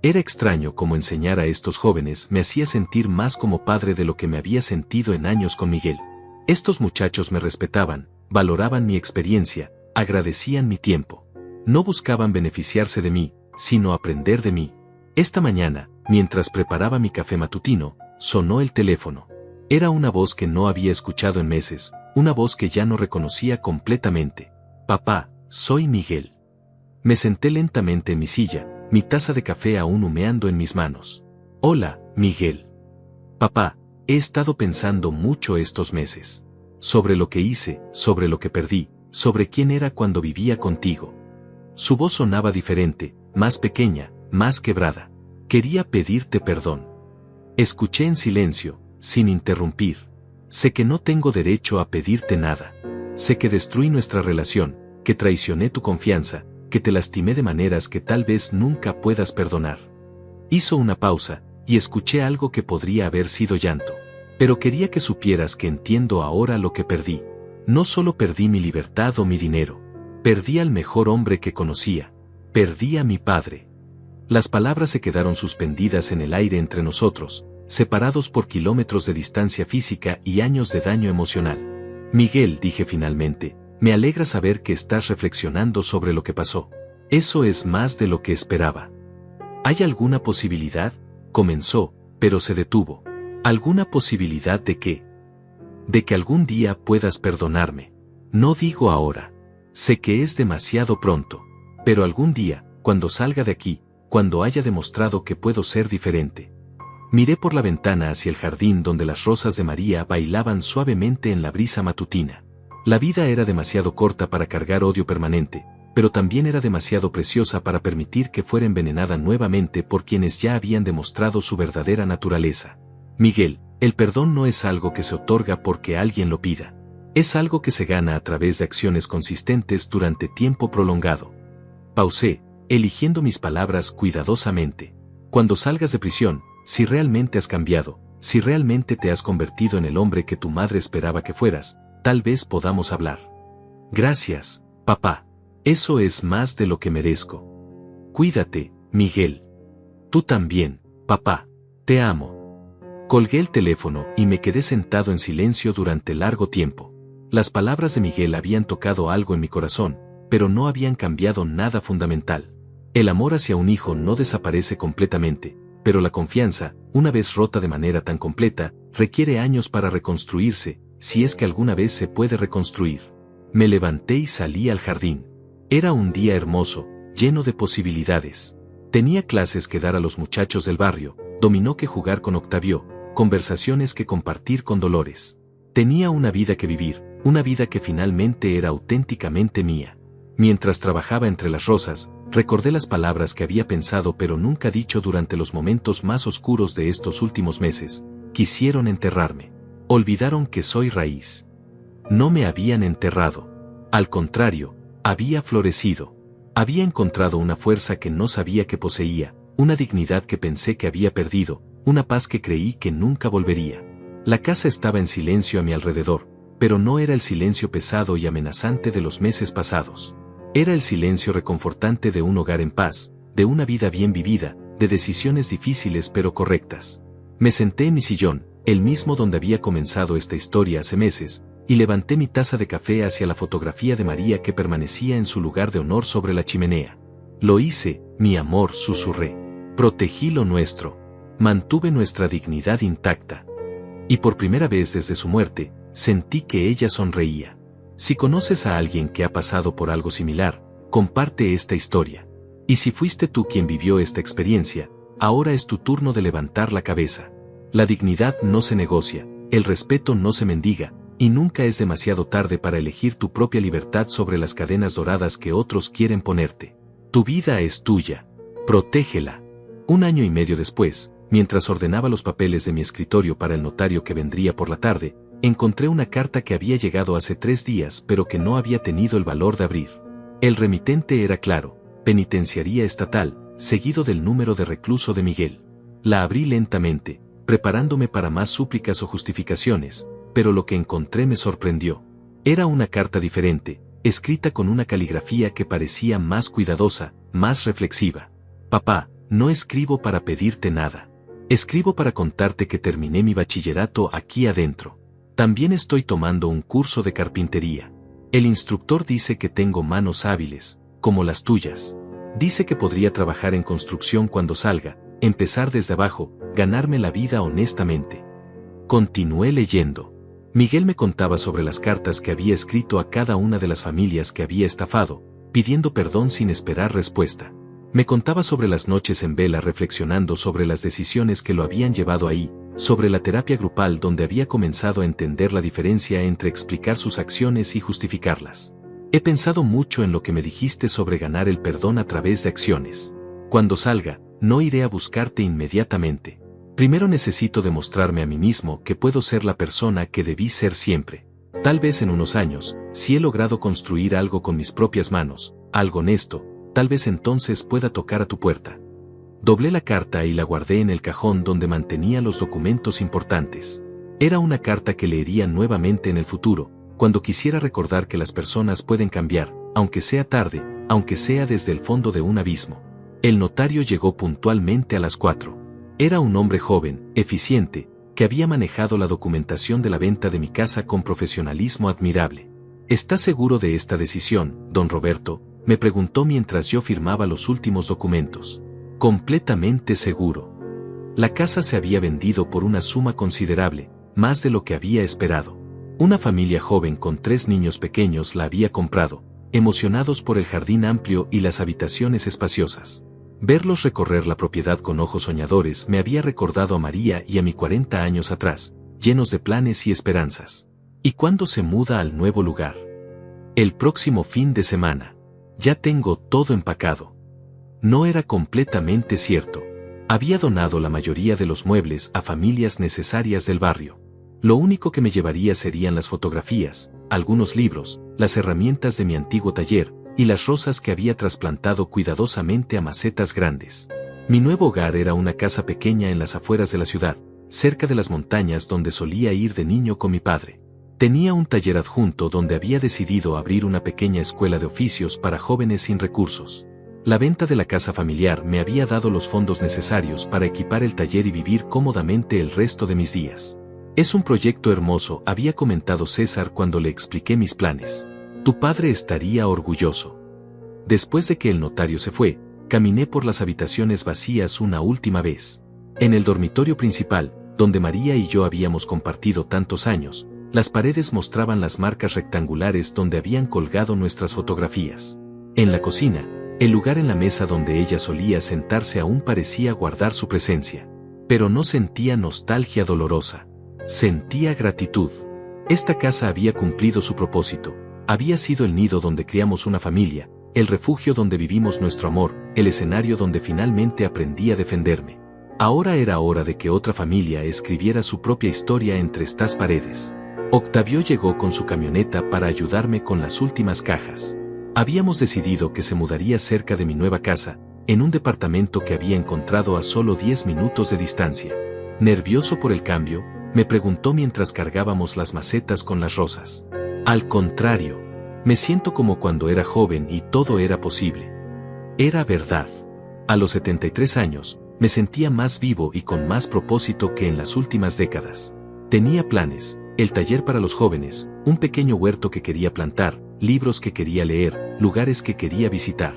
Era extraño cómo enseñar a estos jóvenes me hacía sentir más como padre de lo que me había sentido en años con Miguel. Estos muchachos me respetaban, valoraban mi experiencia, agradecían mi tiempo. No buscaban beneficiarse de mí, sino aprender de mí. Esta mañana, mientras preparaba mi café matutino, sonó el teléfono. Era una voz que no había escuchado en meses, una voz que ya no reconocía completamente. Papá, soy Miguel. Me senté lentamente en mi silla, mi taza de café aún humeando en mis manos. Hola, Miguel. Papá, he estado pensando mucho estos meses. Sobre lo que hice, sobre lo que perdí, sobre quién era cuando vivía contigo. Su voz sonaba diferente, más pequeña, más quebrada. Quería pedirte perdón. Escuché en silencio, sin interrumpir. Sé que no tengo derecho a pedirte nada. Sé que destruí nuestra relación, que traicioné tu confianza, que te lastimé de maneras que tal vez nunca puedas perdonar. Hizo una pausa, y escuché algo que podría haber sido llanto. Pero quería que supieras que entiendo ahora lo que perdí. No solo perdí mi libertad o mi dinero. Perdí al mejor hombre que conocía. Perdí a mi padre. Las palabras se quedaron suspendidas en el aire entre nosotros, separados por kilómetros de distancia física y años de daño emocional. Miguel, dije finalmente, me alegra saber que estás reflexionando sobre lo que pasó. Eso es más de lo que esperaba. ¿Hay alguna posibilidad? Comenzó, pero se detuvo. ¿Alguna posibilidad de qué? De que algún día puedas perdonarme. No digo ahora. Sé que es demasiado pronto. Pero algún día, cuando salga de aquí, cuando haya demostrado que puedo ser diferente. Miré por la ventana hacia el jardín donde las rosas de María bailaban suavemente en la brisa matutina. La vida era demasiado corta para cargar odio permanente, pero también era demasiado preciosa para permitir que fuera envenenada nuevamente por quienes ya habían demostrado su verdadera naturaleza. Miguel, el perdón no es algo que se otorga porque alguien lo pida. Es algo que se gana a través de acciones consistentes durante tiempo prolongado. Pausé, eligiendo mis palabras cuidadosamente. Cuando salgas de prisión, si realmente has cambiado, si realmente te has convertido en el hombre que tu madre esperaba que fueras, tal vez podamos hablar. Gracias, papá. Eso es más de lo que merezco. Cuídate, Miguel. Tú también, papá. Te amo. Colgué el teléfono y me quedé sentado en silencio durante largo tiempo. Las palabras de Miguel habían tocado algo en mi corazón, pero no habían cambiado nada fundamental. El amor hacia un hijo no desaparece completamente, pero la confianza, una vez rota de manera tan completa, requiere años para reconstruirse, si es que alguna vez se puede reconstruir. Me levanté y salí al jardín. Era un día hermoso, lleno de posibilidades. Tenía clases que dar a los muchachos del barrio, dominó que jugar con Octavio, conversaciones que compartir con Dolores. Tenía una vida que vivir, una vida que finalmente era auténticamente mía. Mientras trabajaba entre las rosas, recordé las palabras que había pensado pero nunca dicho durante los momentos más oscuros de estos últimos meses. Quisieron enterrarme. Olvidaron que soy raíz. No me habían enterrado. Al contrario, había florecido. Había encontrado una fuerza que no sabía que poseía, una dignidad que pensé que había perdido, una paz que creí que nunca volvería. La casa estaba en silencio a mi alrededor, pero no era el silencio pesado y amenazante de los meses pasados. Era el silencio reconfortante de un hogar en paz, de una vida bien vivida, de decisiones difíciles pero correctas. Me senté en mi sillón, el mismo donde había comenzado esta historia hace meses, y levanté mi taza de café hacia la fotografía de María que permanecía en su lugar de honor sobre la chimenea. Lo hice, mi amor, susurré. Protegí lo nuestro. Mantuve nuestra dignidad intacta. Y por primera vez desde su muerte, sentí que ella sonreía. Si conoces a alguien que ha pasado por algo similar, comparte esta historia. Y si fuiste tú quien vivió esta experiencia, ahora es tu turno de levantar la cabeza. La dignidad no se negocia, el respeto no se mendiga, y nunca es demasiado tarde para elegir tu propia libertad sobre las cadenas doradas que otros quieren ponerte. Tu vida es tuya. Protégela. 1 año y medio después, mientras ordenaba los papeles de mi escritorio para el notario que vendría por la tarde, Encontré una carta que había llegado hace 3 días pero que no había tenido el valor de abrir. El remitente era claro: Penitenciaría Estatal, seguido del número de recluso de Miguel. La abrí lentamente, preparándome para más súplicas o justificaciones, pero lo que encontré me sorprendió. Era una carta diferente, escrita con una caligrafía que parecía más cuidadosa, más reflexiva. Papá, no escribo para pedirte nada. Escribo para contarte que terminé mi bachillerato aquí adentro. También estoy tomando un curso de carpintería. El instructor dice que tengo manos hábiles, como las tuyas. Dice que podría trabajar en construcción cuando salga, empezar desde abajo, ganarme la vida honestamente. Continué leyendo. Miguel me contaba sobre las cartas que había escrito a cada una de las familias que había estafado, pidiendo perdón sin esperar respuesta. Me contaba sobre las noches en vela reflexionando sobre las decisiones que lo habían llevado ahí, sobre la terapia grupal donde había comenzado a entender la diferencia entre explicar sus acciones y justificarlas. He pensado mucho en lo que me dijiste sobre ganar el perdón a través de acciones. Cuando salga, no iré a buscarte inmediatamente. Primero necesito demostrarme a mí mismo que puedo ser la persona que debí ser siempre. Tal vez en unos años, si he logrado construir algo con mis propias manos, algo honesto, tal vez entonces pueda tocar a tu puerta. Doblé la carta y la guardé en el cajón donde mantenía los documentos importantes. Era una carta que leería nuevamente en el futuro, cuando quisiera recordar que las personas pueden cambiar, aunque sea tarde, aunque sea desde el fondo de un abismo. El notario llegó puntualmente a las 4. Era un hombre joven, eficiente, que había manejado la documentación de la venta de mi casa con profesionalismo admirable. ¿Está seguro de esta decisión, don Roberto?, me preguntó mientras yo firmaba los últimos documentos. Completamente seguro. La casa se había vendido por una suma considerable, más de lo que había esperado. Una familia joven con 3 niños pequeños la había comprado, emocionados por el jardín amplio y las habitaciones espaciosas. Verlos recorrer la propiedad con ojos soñadores me había recordado a María y a mi 40 años atrás, llenos de planes y esperanzas. ¿Y cuándo se muda al nuevo lugar? El próximo fin de semana. Ya tengo todo empacado. No era completamente cierto. Había donado la mayoría de los muebles a familias necesarias del barrio. Lo único que me llevaría serían las fotografías, algunos libros, las herramientas de mi antiguo taller, y las rosas que había trasplantado cuidadosamente a macetas grandes. Mi nuevo hogar era una casa pequeña en las afueras de la ciudad, cerca de las montañas donde solía ir de niño con mi padre. Tenía un taller adjunto donde había decidido abrir una pequeña escuela de oficios para jóvenes sin recursos. La venta de la casa familiar me había dado los fondos necesarios para equipar el taller y vivir cómodamente el resto de mis días. Es un proyecto hermoso, había comentado César cuando le expliqué mis planes. Tu padre estaría orgulloso. Después de que el notario se fue, caminé por las habitaciones vacías una última vez. En el dormitorio principal, donde María y yo habíamos compartido tantos años, las paredes mostraban las marcas rectangulares donde habían colgado nuestras fotografías. En la cocina, el lugar en la mesa donde ella solía sentarse aún parecía guardar su presencia. Pero no sentía nostalgia dolorosa. Sentía gratitud. Esta casa había cumplido su propósito. Había sido el nido donde criamos una familia, el refugio donde vivimos nuestro amor, el escenario donde finalmente aprendí a defenderme. Ahora era hora de que otra familia escribiera su propia historia entre estas paredes. Octavio llegó con su camioneta para ayudarme con las últimas cajas. Habíamos decidido que se mudaría cerca de mi nueva casa, en un departamento que había encontrado a solo 10 minutos de distancia. Nervioso por el cambio, me preguntó mientras cargábamos las macetas con las rosas. Al contrario, me siento como cuando era joven y todo era posible. Era verdad. A los 73 años, me sentía más vivo y con más propósito que en las últimas décadas. Tenía planes, el taller para los jóvenes, un pequeño huerto que quería plantar, libros que quería leer, lugares que quería visitar.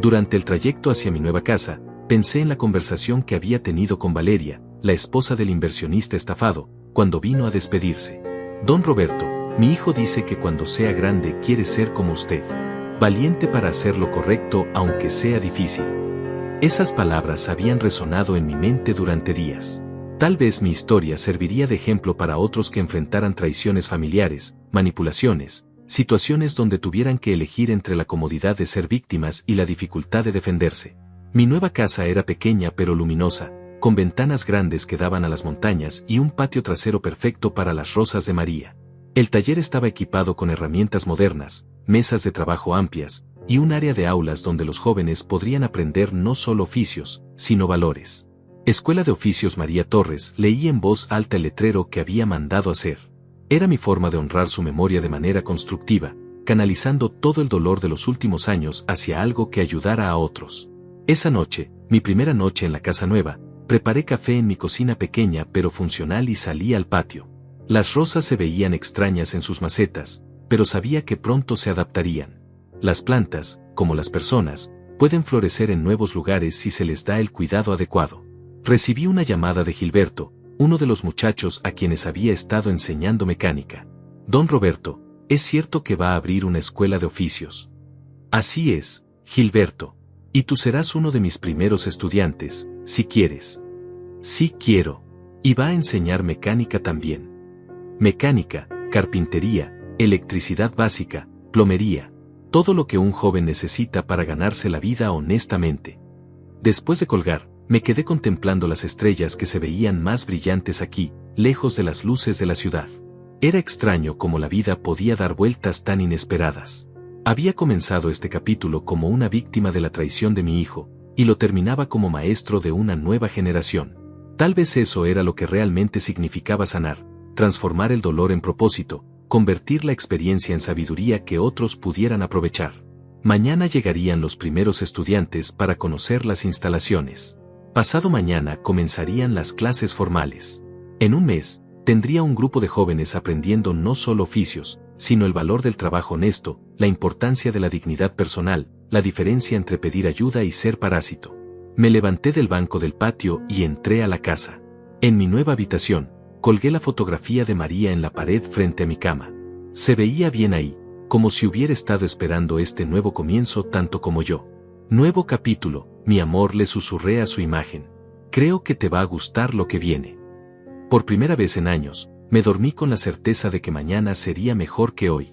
Durante el trayecto hacia mi nueva casa, pensé en la conversación que había tenido con Valeria, la esposa del inversionista estafado, cuando vino a despedirse. Don Roberto, mi hijo dice que cuando sea grande quiere ser como usted. Valiente para hacer lo correcto aunque sea difícil. Esas palabras habían resonado en mi mente durante días. Tal vez mi historia serviría de ejemplo para otros que enfrentaran traiciones familiares, manipulaciones, situaciones donde tuvieran que elegir entre la comodidad de ser víctimas y la dificultad de defenderse. Mi nueva casa era pequeña pero luminosa, con ventanas grandes que daban a las montañas y un patio trasero perfecto para las rosas de María. El taller estaba equipado con herramientas modernas, mesas de trabajo amplias, y un área de aulas donde los jóvenes podrían aprender no solo oficios, sino valores. Escuela de Oficios María Torres, leí en voz alta el letrero que había mandado hacer. Era mi forma de honrar su memoria de manera constructiva, canalizando todo el dolor de los últimos años hacia algo que ayudara a otros. Esa noche, mi primera noche en la casa nueva, preparé café en mi cocina pequeña pero funcional y salí al patio. Las rosas se veían extrañas en sus macetas, pero sabía que pronto se adaptarían. Las plantas, como las personas, pueden florecer en nuevos lugares si se les da el cuidado adecuado. Recibí una llamada de Gilberto, uno de los muchachos a quienes había estado enseñando mecánica. Don Roberto, ¿es cierto que va a abrir una escuela de oficios? Así es, Gilberto. Y tú serás uno de mis primeros estudiantes, si quieres. Sí quiero. Y va a enseñar mecánica también. Mecánica, carpintería, electricidad básica, plomería. Todo lo que un joven necesita para ganarse la vida honestamente. Después de colgar, me quedé contemplando las estrellas que se veían más brillantes aquí, lejos de las luces de la ciudad. Era extraño cómo la vida podía dar vueltas tan inesperadas. Había comenzado este capítulo como una víctima de la traición de mi hijo, y lo terminaba como maestro de una nueva generación. Tal vez eso era lo que realmente significaba sanar, transformar el dolor en propósito, convertir la experiencia en sabiduría que otros pudieran aprovechar. Mañana llegarían los primeros estudiantes para conocer las instalaciones. Pasado mañana comenzarían las clases formales. En un mes, tendría un grupo de jóvenes aprendiendo no solo oficios, sino el valor del trabajo honesto, la importancia de la dignidad personal, la diferencia entre pedir ayuda y ser parásito. Me levanté del banco del patio y entré a la casa. En mi nueva habitación, colgué la fotografía de María en la pared frente a mi cama. Se veía bien ahí, como si hubiera estado esperando este nuevo comienzo tanto como yo. Nuevo capítulo, mi amor, le susurré a su imagen. Creo que te va a gustar lo que viene. Por primera vez en años, me dormí con la certeza de que mañana sería mejor que hoy.